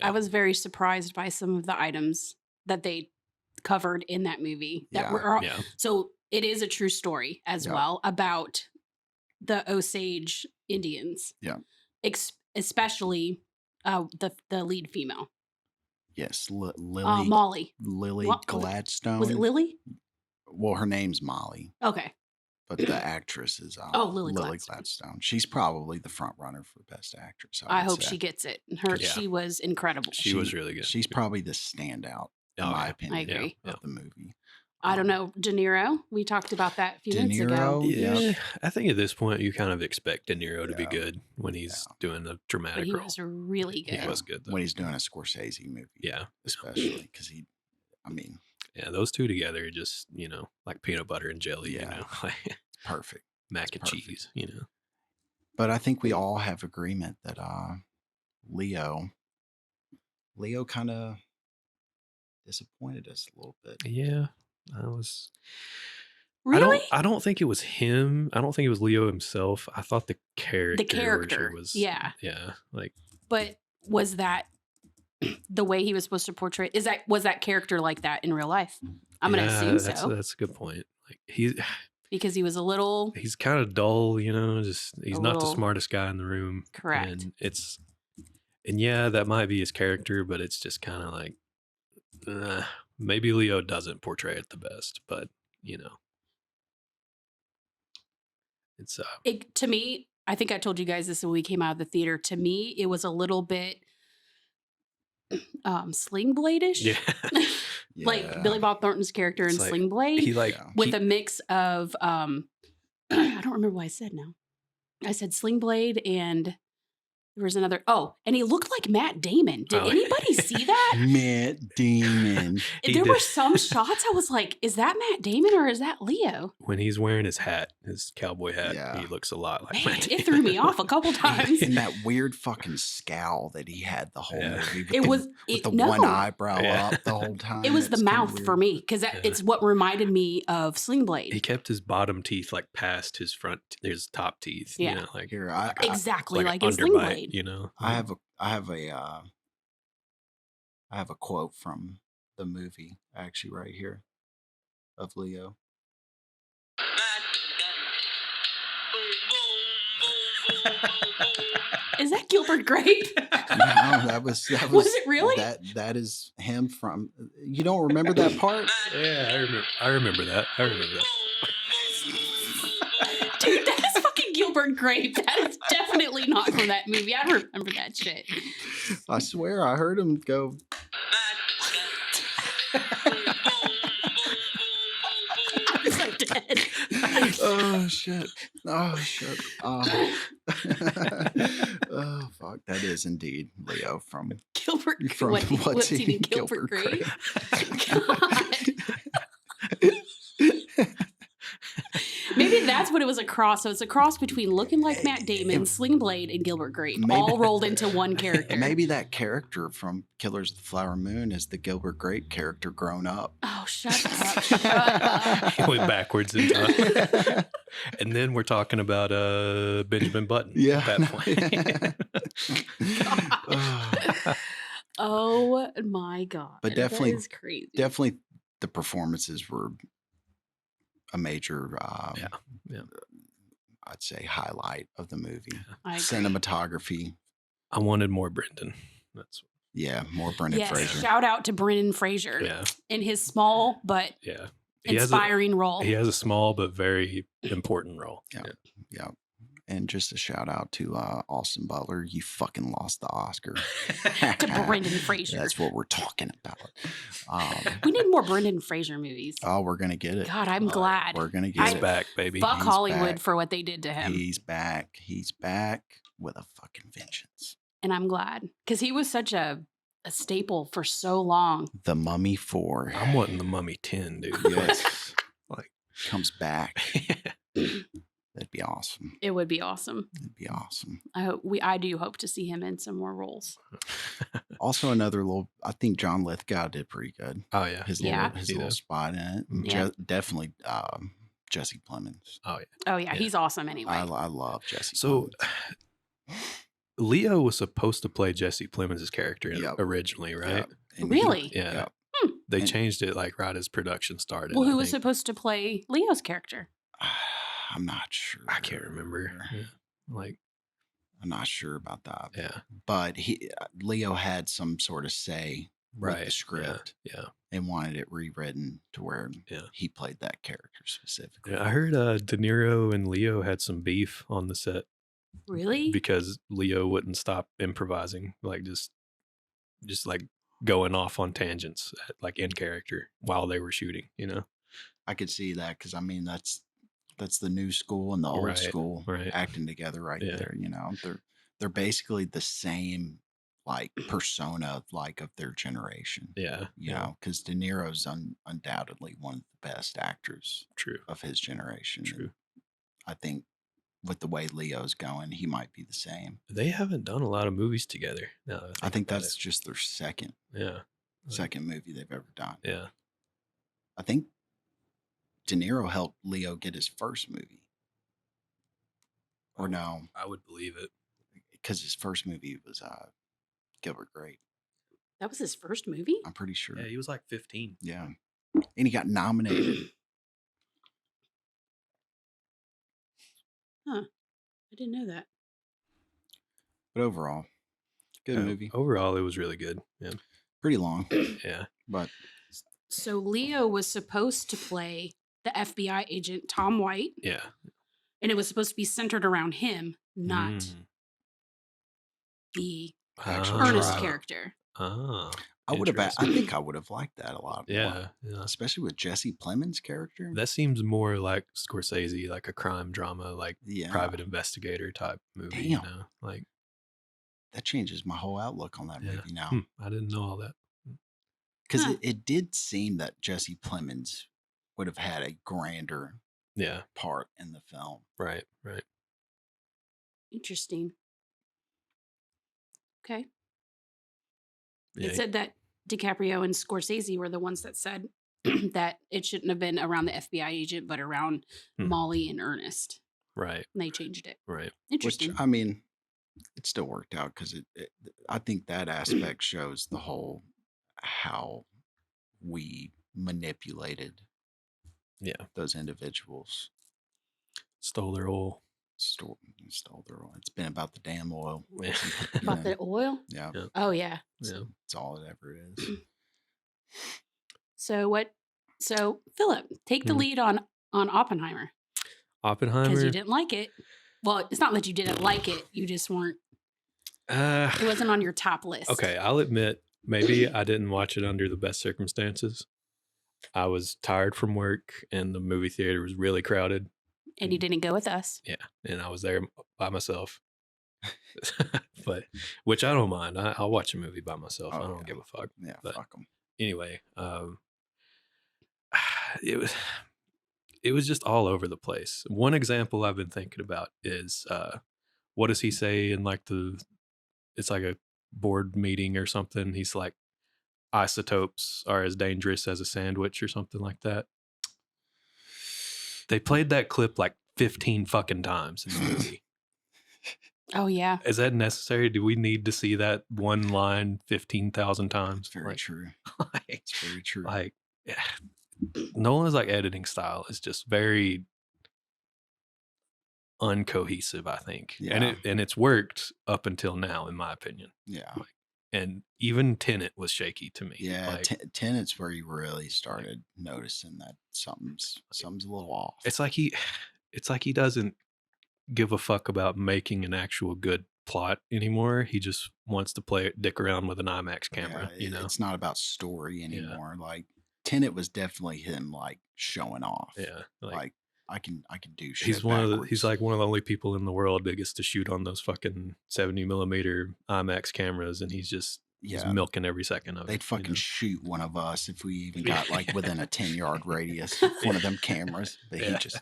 I was very surprised by some of the items that they covered in that movie. So it is a true story as well about the Osage Indians. Yeah. Especially the lead female. Yes, Lily. Molly. Lily Gladstone. Was it Lily? Well, her name's Molly. Okay. But the actress is Lily Gladstone. She's probably the front runner for Best Actress. I would hope say. she gets it. She was incredible. She was really good. She's probably the standout, in my opinion, I agree. of the movie. I don't know. De Niro. We talked about that a few minutes ago. Yeah, I think at this point you kind of expect De Niro to be good when he's doing a dramatic But he role. was really good. He was good though. When he's doing a Scorsese movie. Yeah. Especially because Yeah, those two together are just, like peanut butter and jelly, Yeah. like Perfect. mac It's and cheese, But I think we all have agreement that Leo kind of disappointed us a little bit. Yeah, I was. Really? I don't think it was him. I don't think it was Leo himself. I thought the character was. Yeah. Yeah. Like. But was that the way he was supposed to portray? Was that character like that in real life? I'm gonna assume so. That's a good point. Like because he was a little. He's kind of dull, just he's not the little, smartest guy in the room. Correct. And yeah, that might be his character, but it's just kind of like maybe Leo doesn't portray it the best, but it's to me. I think I told you guys this when we came out of the theater. To me, it was a little bit Sling Blade-ish. Yeah. Like Billy Bob Thornton's character in Sling Blade. He with a mix of I don't remember what I said now. I said Sling Blade and there was another. Oh, and he looked like Matt Damon. Did anybody see that? Matt Damon. There were some shots I was like, is that Matt Damon or is that Leo? When he's wearing his hat, his cowboy hat, he looks a lot like Matt Damon. It threw me off a couple times. And that weird fucking scowl that he had the whole movie. With the no. one eyebrow up the whole time. It was the mouth for me because it's what reminded me of Sling Blade. He kept his bottom teeth like past his top teeth. Yeah, like here, exactly like in Sling Blade. I have a quote from the movie actually right here of Leo. Is that Gilbert Grape? No, that was Was it really? That is him from. You don't remember that part? Yeah, I remember that. Dude, that is fucking Gilbert Grape. That is definitely not from that movie. I remember that shit. I swear, I heard him go. I'm so dead. Oh shit! Oh shit! Oh fuck! That is indeed Leo from Gilbert. From what's eating Gilbert Grape? Maybe that's what it was a cross. So it's a cross between looking like Matt Damon, Sling Blade, and Gilbert Grape, all rolled into one character. Maybe that character from Killers of the Flower Moon is the Gilbert Grape character grown up. Oh, shut up! Shut up! He went backwards in time, and then we're talking about Benjamin Button. Yeah, at that point. Oh my god! But definitely, that is crazy. Definitely, the performances were a major, I'd say, highlight of the movie. Cinematography. I wanted more Brendan. More Brendan Fraser. Shout out to Brendan Fraser. Yeah, in his small but inspiring role. He has a small but very important role. Yeah. And just a shout out to Austin Butler. You fucking lost the Oscar. To Brendan Fraser. That's what we're talking about. We need more Brendan Fraser movies. Oh, we're going to get it. God, I'm glad. We're going to get it. He's back, baby. Fuck Hollywood for what they did to him. He's back. He's back with a fucking vengeance. And I'm glad. Because he was such a staple for so long. The Mummy 4. I'm wanting the Mummy 10, dude. Yes. Comes back. That'd be awesome. It would be awesome. It'd be awesome. I do hope to see him in some more roles. Also, another little. I think John Lithgow did pretty good. Oh yeah, his little spot in it. Yeah. Definitely Jesse Plemons. Oh yeah. Oh yeah, he's awesome anyway. I love Jesse. So Leo was supposed to play Jesse Plemons' character originally, right? Yep. Really? Yeah. Yep. They changed it like right as production started. Well, who was supposed to play Leo's character? I'm not sure. I can't remember. Yeah. I'm not sure about that. Yeah. But Leo had some sort of say with the script. Yeah. And wanted it rewritten to where he played that character specifically. Yeah, I heard De Niro and Leo had some beef on the set. Really? Because Leo wouldn't stop improvising, just like going off on tangents, like in character while they were shooting. I could see that because that's the new school and the old school acting together there. They're basically the same like persona like of their generation. Yeah. You know, because De Niro's undoubtedly one of the best actors True. of his generation. True. And I think with the way Leo's going, he might be the same. They haven't done a lot of movies together. Now that I think about that's just their second it. second movie they've ever done. Yeah. I think De Niro helped Leo get his first movie. Or no, I would believe it. because his first movie was Gilbert Grape. That was his first movie? I'm pretty sure. Yeah, he was like 15. Yeah. And he got nominated. Huh. I didn't know that. But overall, good movie. Overall, it was really good. Yeah. Pretty long. Yeah. But So Leo was supposed to play the FBI agent Tom White. Yeah. And it was supposed to be centered around him, not the Ernest character. Oh. I think I would have liked that a lot more. Yeah. Especially with Jesse Plemons' character. That seems more like Scorsese, like a crime drama, like Yeah. private investigator type movie. Damn. You know, like That changes my whole outlook on that movie now. I didn't know all that. Because it did seem that Jesse Plemons would have had a grander part in the film. Right. Interesting. Okay. Yeah. It said that DiCaprio and Scorsese were the ones that said that it shouldn't have been around the FBI agent, but around Molly and Ernest. Right. And they changed it. Right. Interesting. Which, I mean, it still worked out because I think that aspect shows the whole how we manipulated those individuals. Stole their oil. Stole their oil. It's been about the damn oil. Yeah. About the oil? Yeah. Oh, yeah. It's all it ever is. So Philip, take the lead on Oppenheimer. Oppenheimer? Because you didn't like it. Well, it's not that you didn't like it. You just weren't. It wasn't on your top list. Okay, I'll admit, maybe I didn't watch it under the best circumstances. I was tired from work and the movie theater was really crowded. And you didn't go with us. Yeah, and I was there by myself. But which I don't mind. I'll watch a movie by myself. I don't give a fuck. Yeah, but fuck them. Anyway, it was just all over the place. One example I've been thinking about is what does he say in like it's like a board meeting or something. He's like, isotopes are as dangerous as a sandwich or something like that. They played that clip like 15 fucking times in the movie. Oh, yeah. Is that necessary? Do we need to see that one line 15,000 times? Very true. It's very true. Like, Nolan's like editing style is just very uncohesive, I think. Yeah. And it's worked up until now, in my opinion. Yeah. And even Tenet was shaky to me. Yeah, like, Tenet's where you really started noticing that something's a little off. it's like he doesn't give a fuck about making an actual good plot anymore. He just wants to dick around with an IMAX camera. Yeah, you know, it's not about story anymore. Like Tenet was definitely him, like showing off. Yeah, like I can do shit. He's he's like one of the only people in the world that gets to shoot on those fucking 70mm IMAX cameras, and he's milking every second of it. They'd fucking shoot one of us if we even got like within a 10-yard radius of one of them cameras. But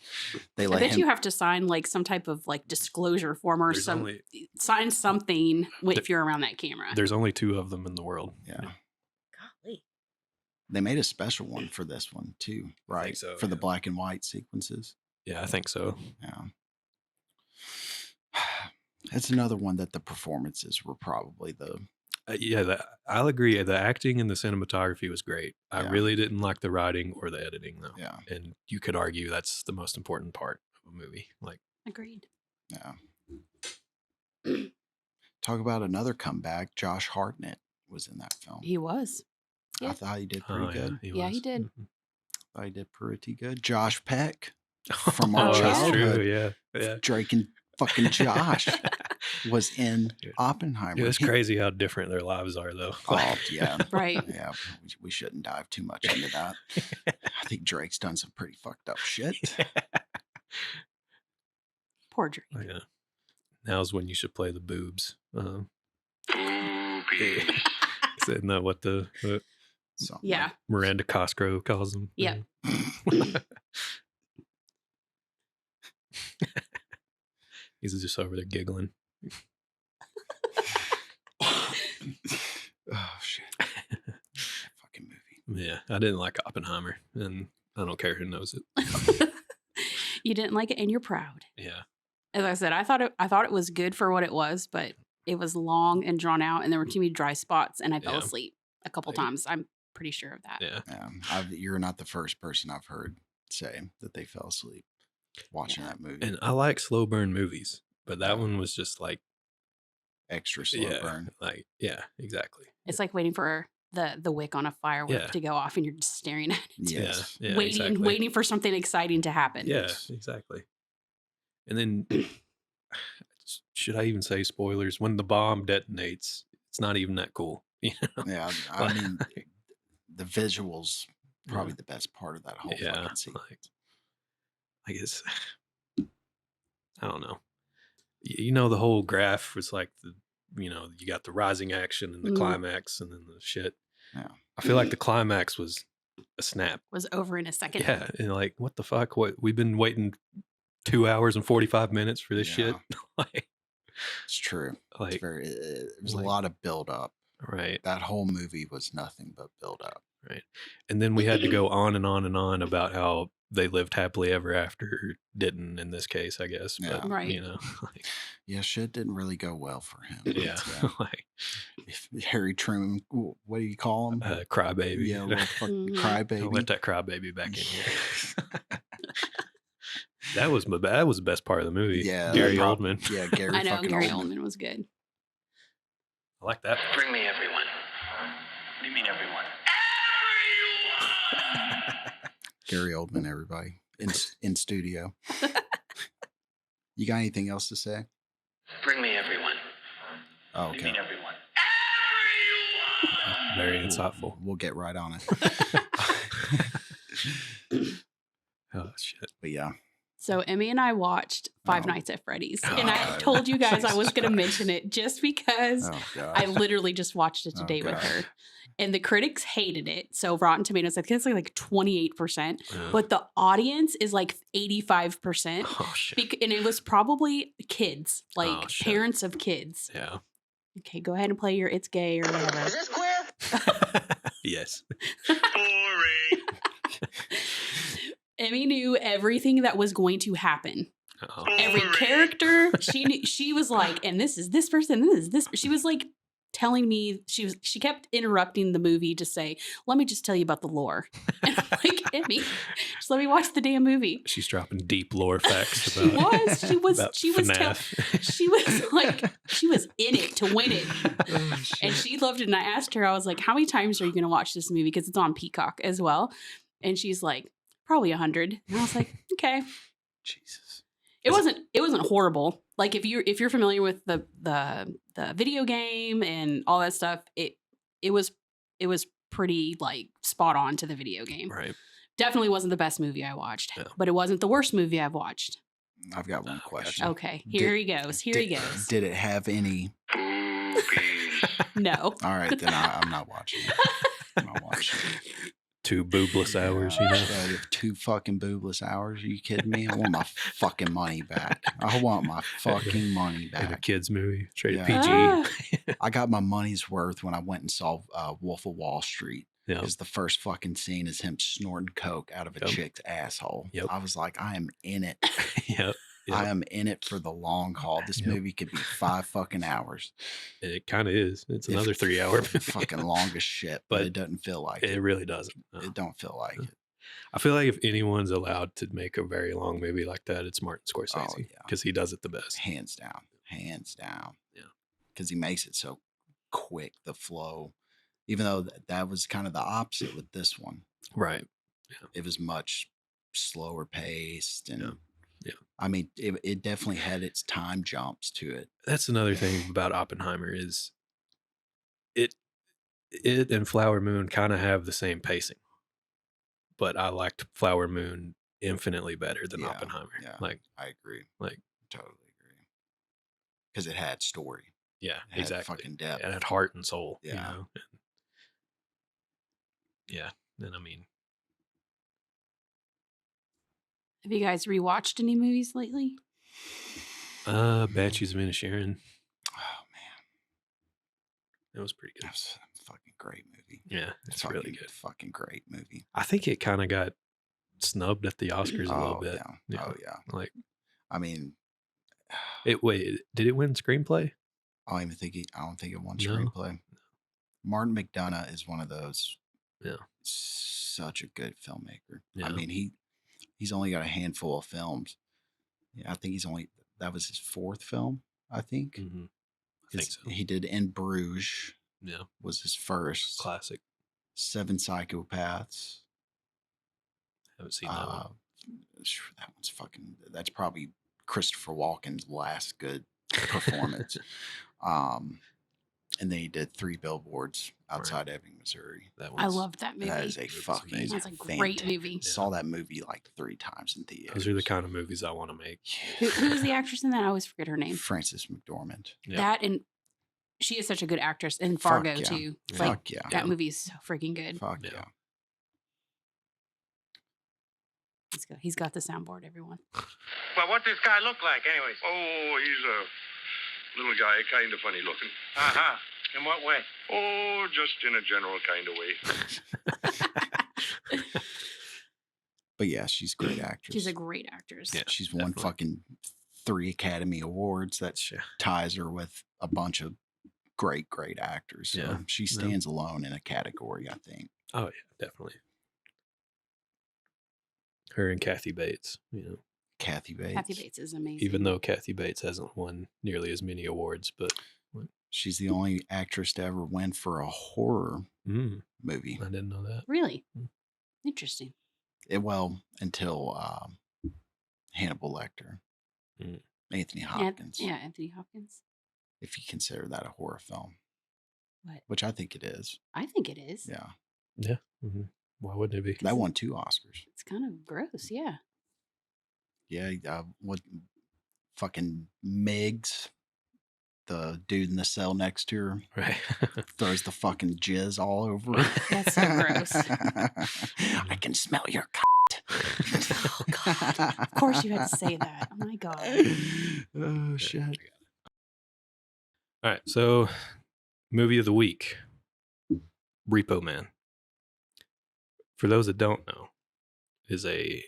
they let I bet him. you have to sign like some type of like disclosure form or sign something if you're around that camera. There's only 2 of them in the world. Yeah. Golly. They made a special one for this one too, right? I think so, for the black and white sequences. Yeah, I think so. Yeah. It's another one that the performances were probably I'll agree. The acting and the cinematography was great. I really didn't like the writing or the editing though. Yeah. And you could argue that's the most important part of a movie. Like, agreed. Yeah. Talk about another comeback. Josh Hartnett was in that film. He was. I thought he did pretty good. Yeah, he did. I thought he did pretty good. Josh Peck from our that's childhood. true. Yeah. Drake and fucking Josh was in Oppenheimer. Yeah, it's crazy how different their lives are, though. Oh, yeah. Right. Yeah. We shouldn't dive too much into that. I think Drake's done some pretty fucked up shit. Poor Drake. Yeah. Now's when you should play the boobs. Ooh, Isn't that what what Yeah. Miranda Cosgrove calls him? Yep. He's just over there giggling. Oh shit! Fucking movie. Yeah, I didn't like Oppenheimer, and I don't care who knows it. You didn't like it, and you're proud. Yeah. As I said, I thought it was good for what it was, but it was long and drawn out, and there were too many dry spots, and I fell asleep a couple times. I'm pretty sure of that. Yeah. You're not the first person I've heard say that they fell asleep watching that movie. And I like slow burn movies, but that one was just like extra slow burn. Like, yeah, exactly. It's like waiting for the wick on a firework Yeah. to go off, and you're just staring at it, Yes. Yeah, waiting for something exciting to happen. Yeah, exactly. And then, should I even say spoilers? When the bomb detonates, it's not even that cool. You know? Yeah, I mean, the visuals probably the best part of that whole fucking scene. I guess I don't know. You know, the whole graph was like you got the rising action and the climax and then the shit. Yeah. I feel like the climax was a snap. Was over in a second. Yeah, and like, what the fuck? What we've been waiting 2 hours and 45 minutes for this shit. Like, it's true. Like, it was a lot of build up. Right. That whole movie was nothing but build up. Right. And then we had to go on and on and on about how they lived happily ever after, or didn't in this case, I guess. Yeah. But, Right. you know, like, yeah, shit didn't really go well for him. Yeah. Like, Harry Truman, what do you call him? Crybaby. Yeah, little fucking crybaby. I'll let that crybaby back in here. That was the best part of the movie. Yeah. Gary Oldman. Yeah, Gary I know fucking Gary Oldman. Oldman was good. I like that. Bring me everyone. What do you mean everyone? Gary Oldman, everybody. In studio. You got anything else to say? Bring me everyone. Oh, What do okay. you mean everyone? Very insightful. We'll get right on it. Oh, shit. But yeah. So Emmy and I watched Five Nights at Freddy's, and I told you guys I was going to mention it just because I literally just watched it today with her. And the critics hated it. So Rotten Tomatoes, I think it's like 28%, but the audience is like 85%. Oh, shit. And it was probably kids, like parents of kids. Yeah. Okay, go ahead and play your "It's Gay" or whatever. Is this queer? Yes. Emmy knew everything that was going to happen. Every character, she was like, and this is this person, this is this. She was like telling me, she kept interrupting the movie to say, let me just tell you about the lore. And I'm like, Emmy, just let me watch the damn movie. She's dropping deep lore facts She about she was like, she was in it to win it. Oh, And she loved it. And I asked her, I was like, how many times are you going to watch this movie? Because it's on Peacock as well. And she's like, probably 100. And I was like, okay. Jesus. It wasn't horrible. Like if you're familiar with the video game and all that stuff, it was pretty like spot on to the video game. Right. Definitely wasn't the best movie I watched, No. but it wasn't the worst movie I've watched. I've got one question. Okay, here he goes. Did it have any? No. All right, then I'm not watching it. I'm not watching it. 2 boobless hours, you know. 2 fucking boobless hours. Are you kidding me? I want my fucking money back. I want my fucking money In a back. kids movie, straight Yeah. PG. I got my money's worth when I went and saw Wolf of Wall Street. Yep. Because the first fucking scene is him snorting coke out of a chick's asshole. Yep. I was like, I am in it. Yep. I am in it for the long haul. This movie could be 5 fucking hours. It kind of is. It's another 3 hour movie. Fucking long as shit, but it doesn't feel like it. It really doesn't. No. It don't feel like it. I feel like if anyone's allowed to make a very long movie like that, it's Martin Scorsese. Oh, yeah. Because he does it the best. Hands down. Hands down. Yeah. Because he makes it so quick, the flow. Even though that was kind of the opposite with this one. Right. Yeah. It was much slower paced. And yeah. I mean, it definitely had its time jumps to it. That's another thing about Oppenheimer is it and Flower Moon kind of have the same pacing. But I liked Flower Moon infinitely better than Oppenheimer. Yeah, like I agree. Like totally agree. Because it had story. Yeah, It had exactly. fucking depth. And had heart and soul. Yeah. You know? Yeah. And I mean, Have you guys rewatched any movies lately? Banshees of Inisherin. Oh man, That was pretty good. that was a fucking great movie. Yeah, it's fucking, really good. Fucking great movie. I think it kind of got snubbed at the Oscars a little Oh bit. yeah. Oh yeah. Like, I mean, wait, did it win screenplay? I don't think it won No. screenplay. Martin McDonagh is one of those. Yeah. Such a good filmmaker. Yeah. I mean, he's only got a handful of films. Yeah, I think that was his fourth film, I think. Mm-hmm. I think so. He did In Bruges. Yeah. Was his first. Classic. 7 Psychopaths. Haven't seen that one. That one's fucking. That's probably Christopher Walken's last good performance. And then he did 3 Billboards Outside Ebbing, Missouri. I loved that movie. That is a fucking. That's a great movie. Saw that movie like 3 times in theaters. Those are the kind of movies I want to make. Who was the actress in that? I always forget her name. Frances McDormand. Yeah. That and she is such a good actress. And Fargo yeah. too. Yeah. Like, Fuck yeah. that movie is so freaking good. Fuck yeah. He's got the soundboard, everyone. Well, what this guy look like, anyways? Oh, he's a little guy, kind of funny looking. Uh-huh. In what way? Oh, just in a general kind of way. But yeah, she's a great actress. She's a great actress. Yeah, she's won definitely. fucking 3 Academy Awards. That ties her with a bunch of great actors. So Yeah. she stands alone in a category, I think. Oh yeah, definitely. Her and Kathy Bates, you know. Kathy Bates. Kathy Bates is amazing. Even though Kathy Bates hasn't won nearly as many awards, but she's the only actress to ever win for a horror movie. I didn't know that. Really? Interesting. Until Hannibal Lecter. Anthony Hopkins. Yeah, Anthony Hopkins. If you consider that a horror film. What? Which I think it is. I think it is. Yeah. Yeah. Mm-hmm. Why wouldn't it be? That won 2 Oscars. It's kind of gross, yeah. Yeah, what fucking Miggs, the dude in the cell next to her, right? Throws the fucking jizz all over her. That's so gross. I can smell your Oh God! Of course you had to say that. Oh my God! Oh shit! All right, so movie of the week, Repo Man. For those that don't know, is a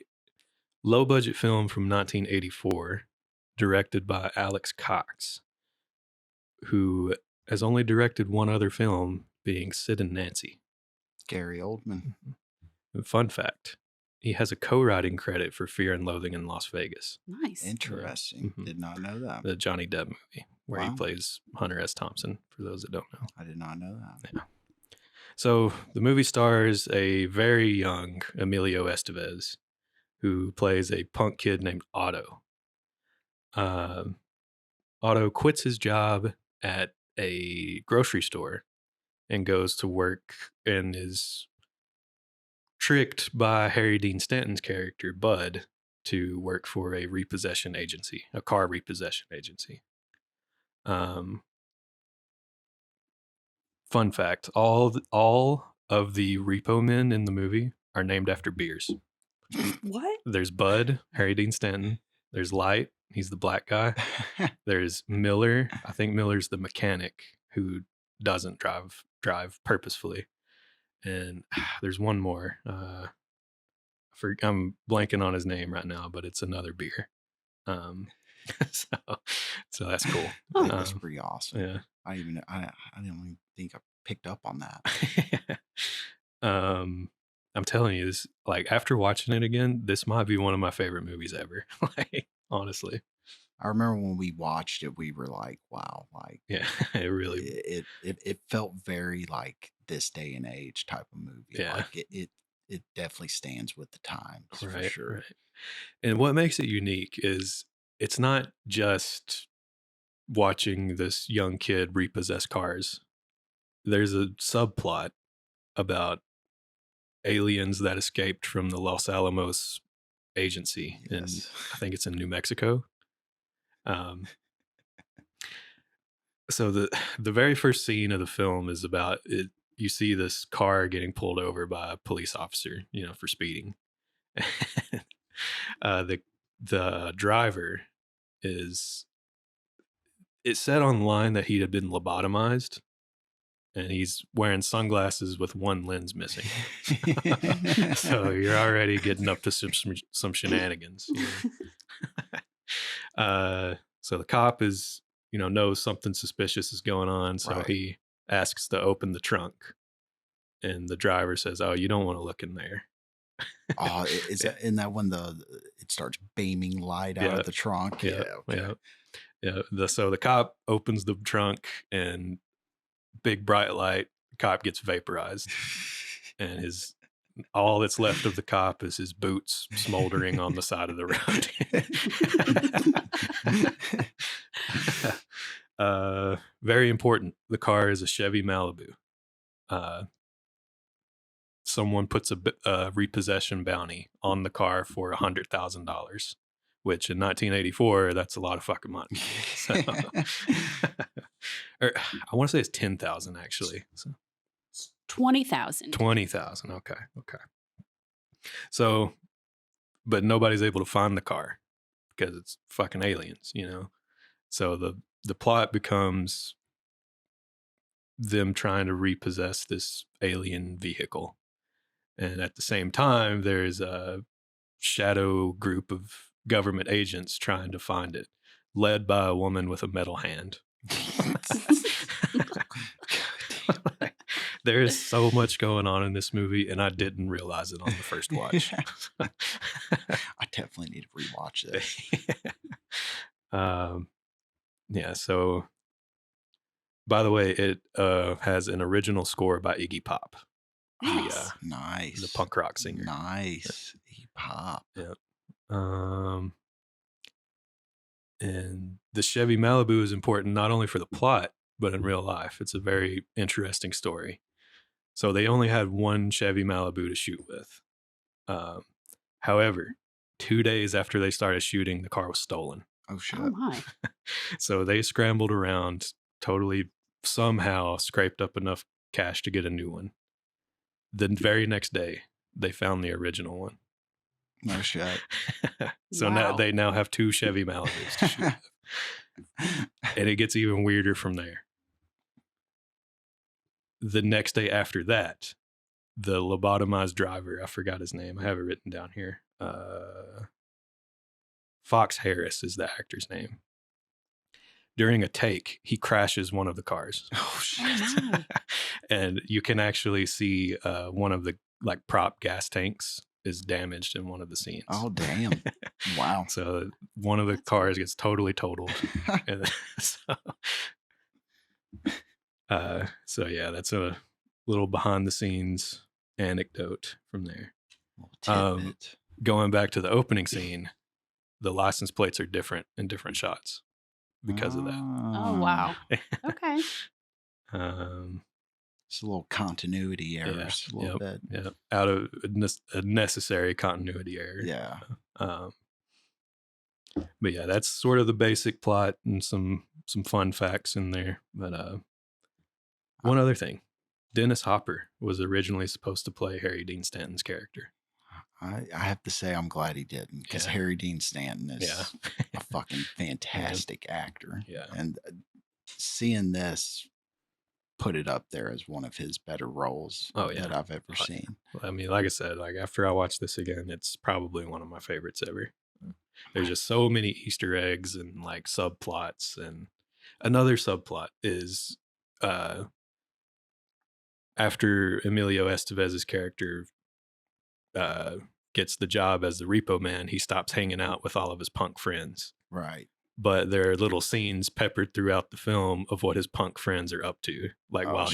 low-budget film from 1984, directed by Alex Cox, who has only directed one other film, being Sid and Nancy. Gary Oldman. Fun fact, he has a co-writing credit for Fear and Loathing in Las Vegas. Nice. Interesting. Yeah. Did not know that. The Johnny Depp movie, where he Wow. plays Hunter S. Thompson, for those that don't know. I did not know that. Yeah. So the movie stars a very young Emilio Estevez, who plays a punk kid named Otto. Otto quits his job at a grocery store and goes to work and is tricked by Harry Dean Stanton's character, Bud, to work for a repossession agency, a car repossession agency. Fun fact, all of the repo men in the movie are named after beers. What? There's Bud, Harry Dean Stanton. There's Light, he's the black guy. There's Miller. I think Miller's the mechanic who doesn't drive purposefully. And there's one more. I'm blanking on his name right now, but it's another beer. So that's cool. That's pretty awesome. Yeah. I didn't even think I picked up on that. I'm telling you, this, like, after watching it again, this might be one of my favorite movies ever. Like, honestly. I remember when we watched it, we were like, wow, like Yeah, it really it felt very like this day and age type of movie. Yeah. Like it definitely stands with the times for right, sure. right. And what makes it unique is it's not just watching this young kid repossess cars. There's a subplot about aliens that escaped from the Los Alamos agency, and I think it's in New Mexico. So the very first scene of the film is about it. You see this car getting pulled over by a police officer, for speeding. The driver is. It said online that he had been lobotomized, and he's wearing sunglasses with one lens missing. So you're already getting up to some shenanigans. So the cop knows something suspicious is going on, so he asks to open the trunk, and the driver says, "Oh, you don't want to look in there." Oh, isn't that when it starts beaming light out of the trunk? Yeah. Okay. So the cop opens the trunk, and big bright light. Cop gets vaporized, and all that's left of the cop is his boots smoldering on the side of the road. Very important. The car is a Chevy Malibu. Someone puts a repossession bounty on the car for $100,000, which in 1984, that's a lot of fucking money. So, I want to say it's 10,000 actually. So, 20,000. 20,000. Okay. So, but nobody's able to find the car because it's fucking aliens, So the plot becomes them trying to repossess this alien vehicle. And at the same time, there's a shadow group of government agents trying to find it, led by a woman with a metal hand. There is so much going on in this movie, and I didn't realize it on the first watch. I definitely need to rewatch this. Yeah, so by the way, it has an original score by Iggy Pop. Nice. The punk rock singer. Nice. Iggy Pop. Yeah. And the Chevy Malibu is important not only for the plot, but in real life. It's a very interesting story. So they only had one Chevy Malibu to shoot with. However, 2 days after they started shooting, the car was stolen. Oh, shit. Oh, my. So they scrambled around, totally somehow scraped up enough cash to get a new one. The very next day, they found the original one. No shit. So now they have two Chevy Malibus to shoot with. And it gets even weirder from there. The next day after that, the lobotomized driver, I forgot his name. I have it written down here. Fox Harris is the actor's name. During a take, he crashes one of the cars. Oh, shit. And you can actually see one of the prop gas tanks is damaged in one of the scenes. Oh, damn. Wow. So one of the cars gets totally totaled. And so yeah, that's a little behind the scenes anecdote from there. Going back to the opening scene, the license plates are different in different shots because of that. Oh, wow. Okay. It's a little continuity errors, a little bit. Yeah, out of a necessary continuity error. Yeah. But yeah, that's sort of the basic plot and some fun facts in there. But one other thing, Dennis Hopper was originally supposed to play Harry Dean Stanton's character. I have to say I'm glad he didn't, because Harry Dean Stanton is a fucking fantastic actor. Yeah. And seeing this put it up there as one of his better roles that I've ever seen. I mean, like I said, after I watch this again, it's probably one of my favorites ever. There's just so many Easter eggs and subplots. And another subplot is after Emilio Estevez's character gets the job as the repo man, he stops hanging out with all of his punk friends. Right. But there are little scenes peppered throughout the film of what his punk friends are up to, while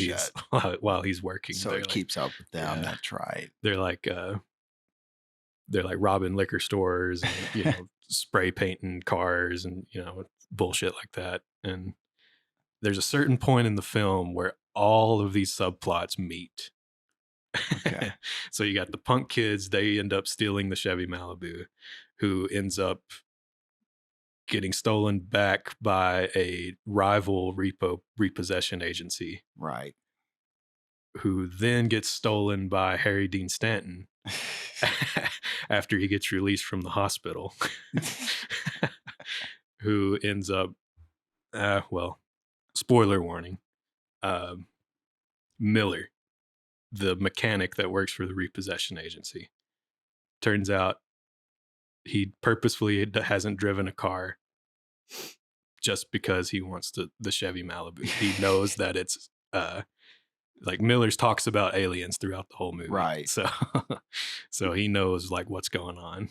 he's working. So it keeps up with them. Yeah. That's right. They're robbing liquor stores and spray painting cars and bullshit like that. And there's a certain point in the film where all of these subplots meet. Okay. So you got the punk kids, they end up stealing the Chevy Malibu, who ends up getting stolen back by a rival repossession agency, Right. who then gets stolen by Harry Dean Stanton after he gets released from the hospital, who ends up, well, spoiler warning, Miller, the mechanic that works for the repossession agency. Turns out he purposefully hasn't driven a car just because he wants the Chevy Malibu. He knows that it's like Miller's talks about aliens throughout the whole movie. Right. So he knows like what's going on.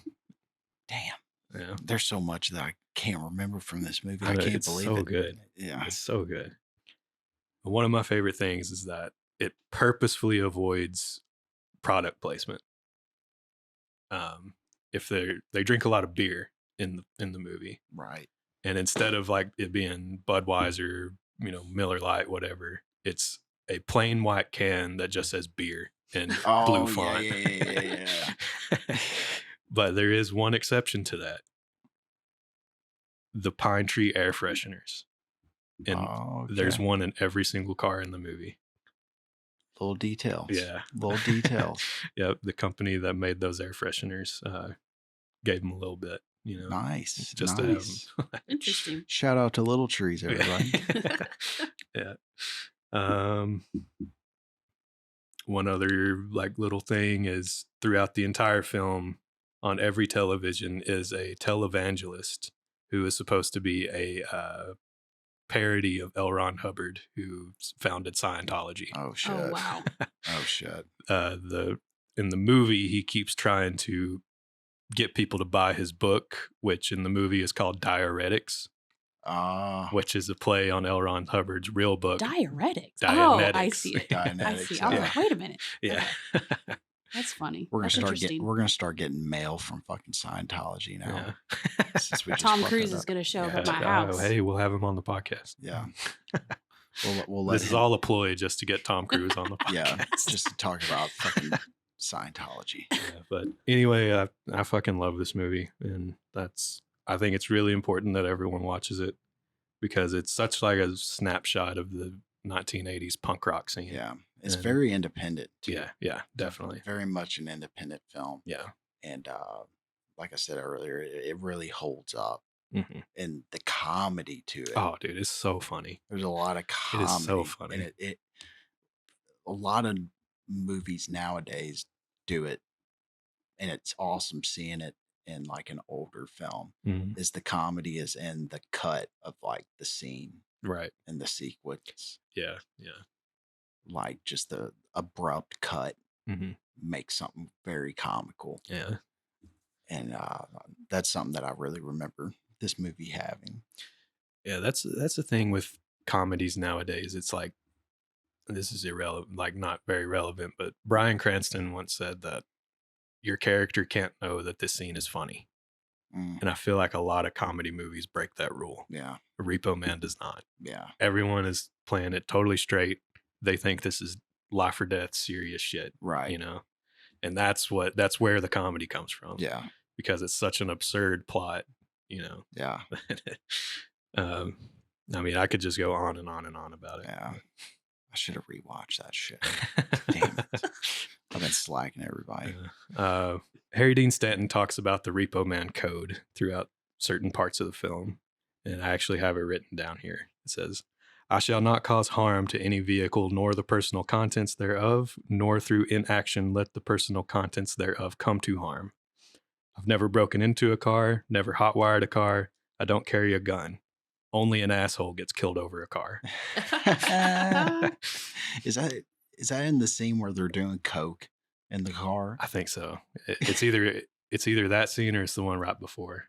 Damn. Yeah. There's so much that I can't remember from this movie. I know, can't it's believe so it. good. Yeah. It's so good. One of my favorite things is that it purposefully avoids product placement. If they drink a lot of beer in the movie, right? And instead of like it being Budweiser, Miller Lite, whatever, it's a plain white can that just says beer in blue font. Yeah. But there is one exception to that: the pine tree air fresheners, and there's one in every single car in the movie. Little details. Yeah. Little details. Yep. The company that made those air fresheners gave them a little bit, Nice. Just to have them. Interesting. Shout out to Little Trees, everybody. Yeah. One other like little thing is throughout the entire film, on every television is a televangelist who is supposed to be a parody of L. Ron Hubbard, who founded Scientology. Oh shit! Oh wow! Oh shit! In the movie, he keeps trying to get people to buy his book, which in the movie is called Diuretics, which is a play on L. Ron Hubbard's real book. Diuretics. Dianetics. Oh, I see it. I see. I was like, wait a minute. Yeah. Okay. That's funny. We're gonna That's start getting mail from fucking Scientology now. Yeah. Since we just Tom fucked Cruise it is up. going to show up Yeah. at my house. Oh, hey, we'll have him on the podcast. Yeah. We'll let This is him- all a ploy just to get Tom Cruise on the podcast. Yeah, just to talk about fucking Scientology. Yeah, but anyway, I fucking love this movie, and I think it's really important that everyone watches it because it's such like a snapshot of the 1980s punk rock scene. Yeah, it's And- very independent too. Yeah, definitely. Very much an independent film. Yeah. And like I said earlier, it really holds up. Mm-hmm. And the comedy to it. Oh, dude, it's so funny. There's a lot of comedy. It is so funny. And it a lot of movies nowadays do it, and it's awesome seeing it in like an older film. Mhm. Is the comedy is in the cut of like the scene, Right. and the sequence. Yeah. Like just the abrupt cut Mhm. makes something very comical. Yeah. And that's something that I really remember this movie having. Yeah, that's the thing with comedies nowadays. It's like, this is irrelevant, like not very relevant, but Bryan Cranston once said that your character can't know that this scene is funny. And I feel like a lot of comedy movies break that rule. Yeah. Repo Man does not. Yeah. Everyone is playing it totally straight. They think this is life or death serious shit. Right. And that's where the comedy comes from. Yeah. Because it's such an absurd plot, Yeah. I mean, I could just go on and on and on about it. Yeah. I should have rewatched that shit. Damn it. I've been slacking everybody. Harry Dean Stanton talks about the Repo Man code throughout certain parts of the film. And I actually have it written down here. It says, "I shall not cause harm to any vehicle nor the personal contents thereof, nor through inaction let the personal contents thereof come to harm. I've never broken into a car, never hotwired a car. I don't carry a gun. Only an asshole gets killed over a car." Is that in the scene where they're doing coke in the car? I think so. It's either that scene or it's the one right before.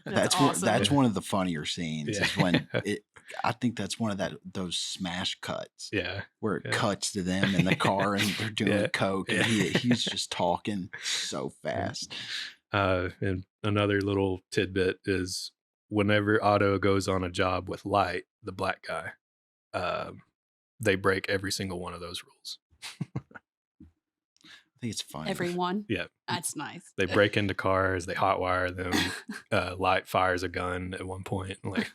That's awesome. one of the funnier scenes. Yeah. Is when I think that's one of those smash cuts. Yeah. Where it Yeah. cuts to them in the car and they're doing Yeah. coke, and Yeah. he's just talking so fast. And another little tidbit is whenever Otto goes on a job with Light, the black guy, they break every single one of those rules. I think it's funny. Everyone. Yeah. That's nice. They break into cars, they hotwire them, Light fires a gun at one point. Like,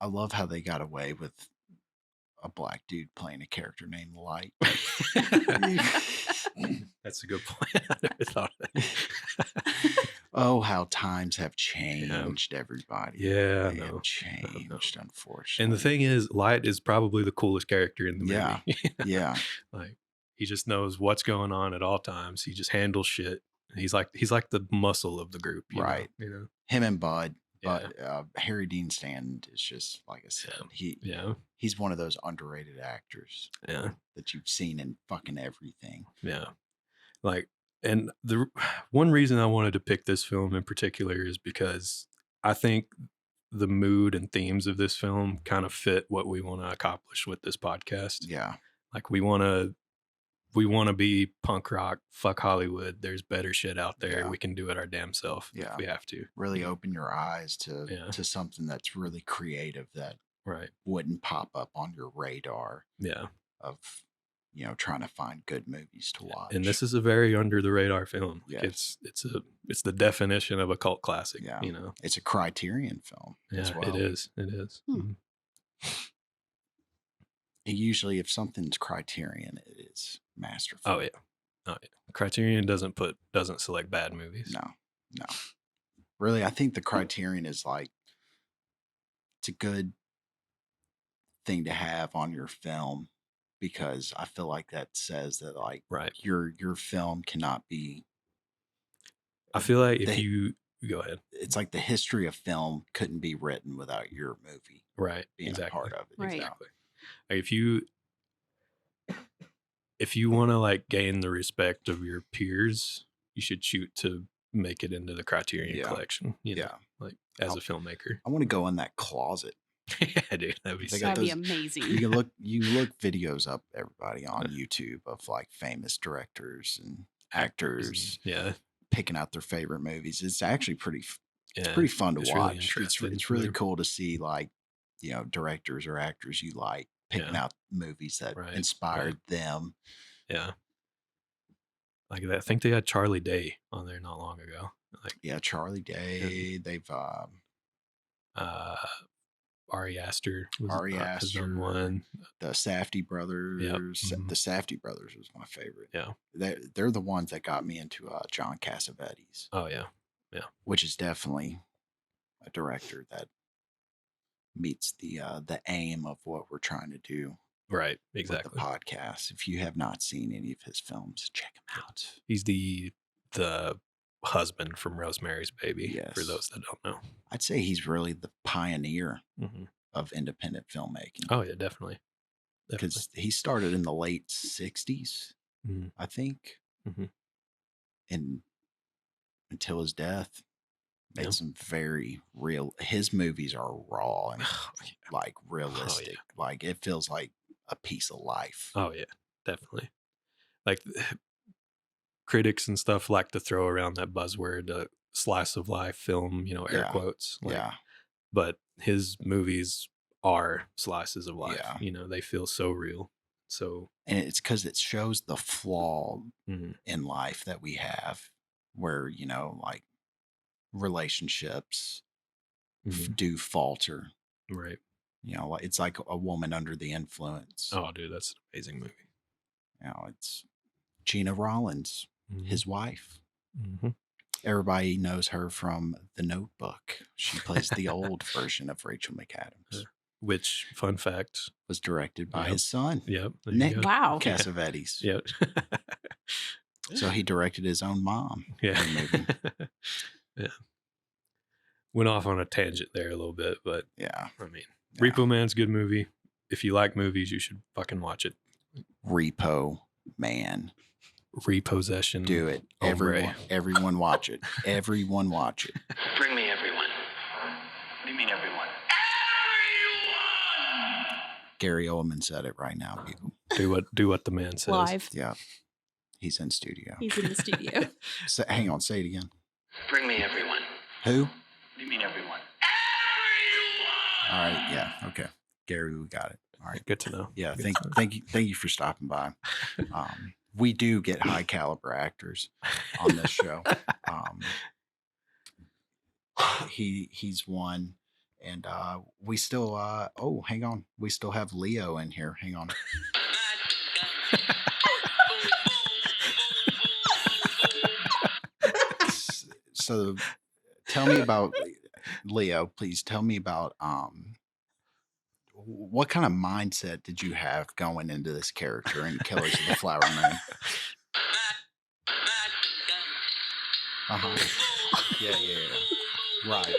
I love how they got away with a black dude playing a character named Light. that's a good point. I never thought of that. Oh, how times have changed, everybody. Yeah, They no. have changed, unfortunately. And the thing is, Light is probably the coolest character in the movie. Yeah, yeah. Like, he just knows what's going on at all times. He just handles shit. He's like the muscle of the group, Right. You know, Him and Bud. Yeah. But Harry Dean Stanton is just, like I said, he's one of those underrated actors. Yeah. That you've seen in fucking everything. Yeah. Like, and the one reason I wanted to pick this film in particular is because I think the mood and themes of this film kind of fit what we want to accomplish with this podcast. Yeah. Like, we want to be punk rock, fuck Hollywood. There's better shit out there. Yeah. We can do it our damn self if we have to. Really open your eyes to something that's really creative that wouldn't pop up on your radar. Yeah. Of, trying to find good movies to watch. And this is a very under the radar film. Yes. It's the definition of a cult classic. Yeah. It's a Criterion film. Yeah, as well. it is. It is. And usually, if something's Criterion, it is masterful. Oh yeah. Criterion doesn't select bad movies. No. Really, I think the Criterion is like, it's a good thing to have on your film, because I feel like that says that, like, your film cannot be. I feel like if you go ahead, it's like the history of film couldn't be written without your movie, being a part of it. Right. Exactly. Like, if you want to, like, gain the respect of your peers, you should shoot to make it into the Criterion collection. You know, like, as a filmmaker. I want to go in that closet. Yeah, dude, that'd be amazing. You look videos up, everybody, on YouTube of, like, famous directors and actors, picking out their favorite movies. It's actually pretty fun to watch. Really it's really cool to see, like, directors or actors you like picking out movies that inspired them. Yeah. Like, I think they had Charlie Day on there not long ago. Like, Charlie Day. They've Ari Aster has done Aster, one. The Safdie brothers. Yep. The Safdie brothers was my favorite. Yeah. They're the ones that got me into John Cassavetes. Oh yeah. Yeah. Which is definitely a director that meets the aim of what we're trying to do. Right. Exactly. With the podcast. If you have not seen any of his films, check him out. He's the husband from Rosemary's Baby. Yes. For those that don't know, I'd say he's really the pioneer of independent filmmaking. Oh yeah, definitely. Because he started in the late 60s, I think, and until his death, made some very real. His movies are raw and like realistic. Like, it feels like a piece of life. Oh yeah, definitely. Like, critics and stuff like to throw around that buzzword, slice of life film, air quotes. Like, but his movies are slices of life. Yeah. They feel so real. So, and it's because it shows the flaw in life that we have, where, like, relationships do falter. Right. Like, it's like A Woman Under the Influence. Oh, dude, that's an amazing movie. It's Gina Rollins, his wife. Everybody knows her from The Notebook. She plays the old version of Rachel McAdams. Which, fun fact, was directed by his son. Yep. Nick Wow. Cassavetes. Yep. So he directed his own mom. Yeah. Yeah. Went off on a tangent there a little bit, but yeah. I mean, Repo Man's a good movie. If you like movies, you should fucking watch it. Repo Man. Repossession. Do it. Everyone watch it. Everyone watch it. Bring me everyone. What do you mean everyone? Gary Oldman said it right now, people. Do what the man says. Live. Yeah. He's in studio. He's in the studio. Hang on, say it again. Bring me everyone. Who? What do you mean everyone? All right, yeah, okay. Gary, we got it. All right. Good to know. Yeah, thank you for stopping by. we do get high caliber actors on this show. He's one, and we still. Oh, hang on, we still have Leo in here. Hang on. So, tell me about Leo. Please tell me about what kind of mindset did you have going into this character in Killers of the Flower Moon? Yeah. Right.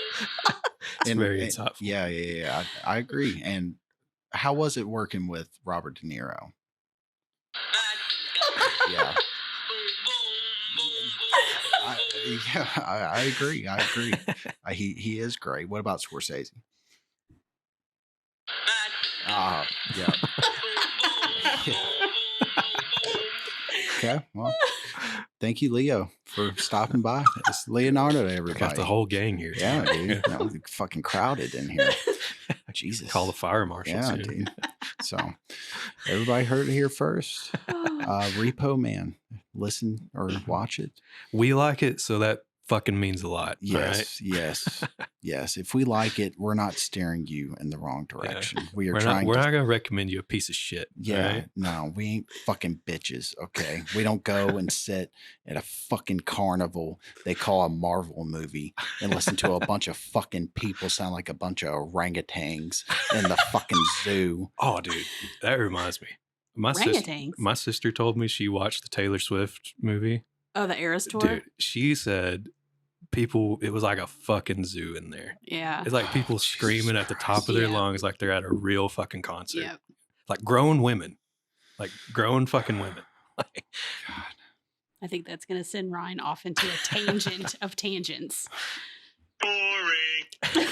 It's very insightful. Yeah. I agree. And how was it working with Robert De Niro? Yeah. I agree. He is great. What about Scorsese? Yeah. Okay. Well, thank you, Leo, for stopping by. It's Leonardo, everybody. Got the whole gang here. Yeah, dude. That was fucking crowded in here. Jesus. Call the fire marshals. Yeah, dude. So everybody heard it here first. Repo Man. Listen or watch it. We like it, so that fucking means a lot. Yes, right? yes. If we like it, we're not steering you in the wrong direction. Yeah. We're not going to recommend you a piece of shit. Yeah, right? No, we ain't fucking bitches, okay? We don't go and sit at a fucking carnival they call a Marvel movie and listen to a bunch of fucking people sound like a bunch of orangutans in the fucking zoo. Oh, dude, that reminds me. My sister told me she watched the Taylor Swift movie. Oh, the Eras Tour? Dude, she said it was like a fucking zoo in there. Yeah. It's like people screaming at the top of their lungs like they're at a real fucking concert. Yep. Like grown women. Like grown fucking women. God. I think that's going to send Ryan off into a tangent of tangents. Boring.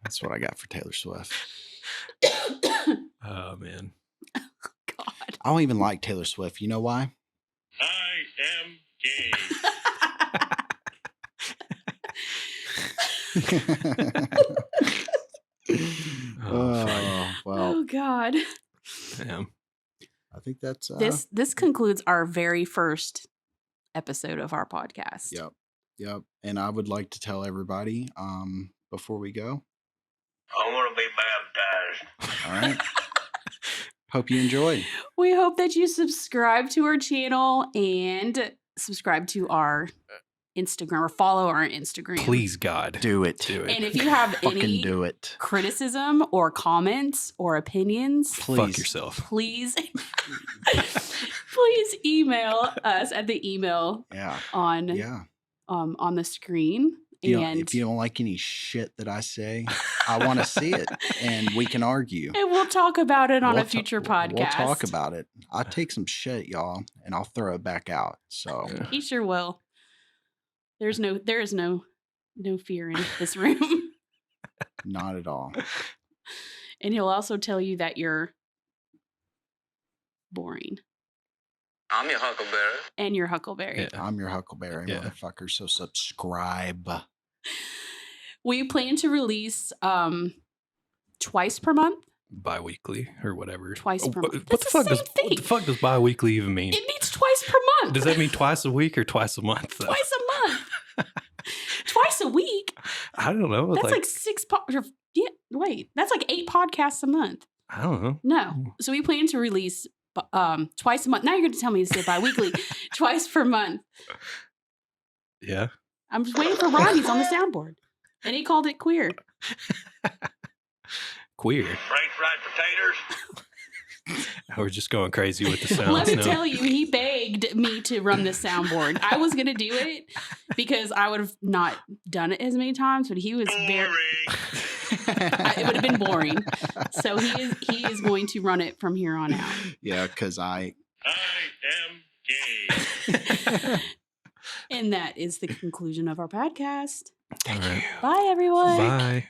That's what I got for Taylor Swift. Oh, man. God. I don't even like Taylor Swift. You know why? I am gay. Well. Oh God. Damn. I think that's this concludes our very first episode of our podcast. Yep. And I would like to tell everybody before we go. I want to be baptized. All right. Hope you enjoyed. We hope that you subscribe to our channel and subscribe to our Instagram or follow our Instagram. Please, God. Do it. And if you have any do it. criticism or comments or opinions, fuck yourself. Please email us at the email on the screen. If you don't like any shit that I say, I want to see it and we can argue. And we'll talk about it on a future podcast. We'll talk about it. I take some shit, y'all, and I'll throw it back out. So he sure will. There is no fear in this room. Not at all. And he'll also tell you that you're boring. I'm your Huckleberry. And your Huckleberry. Yeah. I'm your Huckleberry, motherfucker. So subscribe. We plan to release twice per month. Bi-weekly or whatever. Twice per month. What the fuck does bi-weekly even mean? It means twice per month. Does that mean twice a week or twice a month? Though? Twice a month. Twice a week. I don't know. That's like 6 that's like 8 podcasts a month. I don't know. No. So we plan to release twice a month. Now you're going to tell me to say bi-weekly. Twice per month. Yeah. I'm just waiting for Ron. He's on the soundboard. And he called it queer. Queer. French fried potatoes. We're just going crazy with the sounds. Let me tell you, he begged me to run the soundboard. I was going to do it because I would have not done it as many times, but he was very... it would have been boring. So he is going to run it from here on out. Yeah, because I am gay. And that is the conclusion of our podcast. Thank you. Bye, everyone. Bye.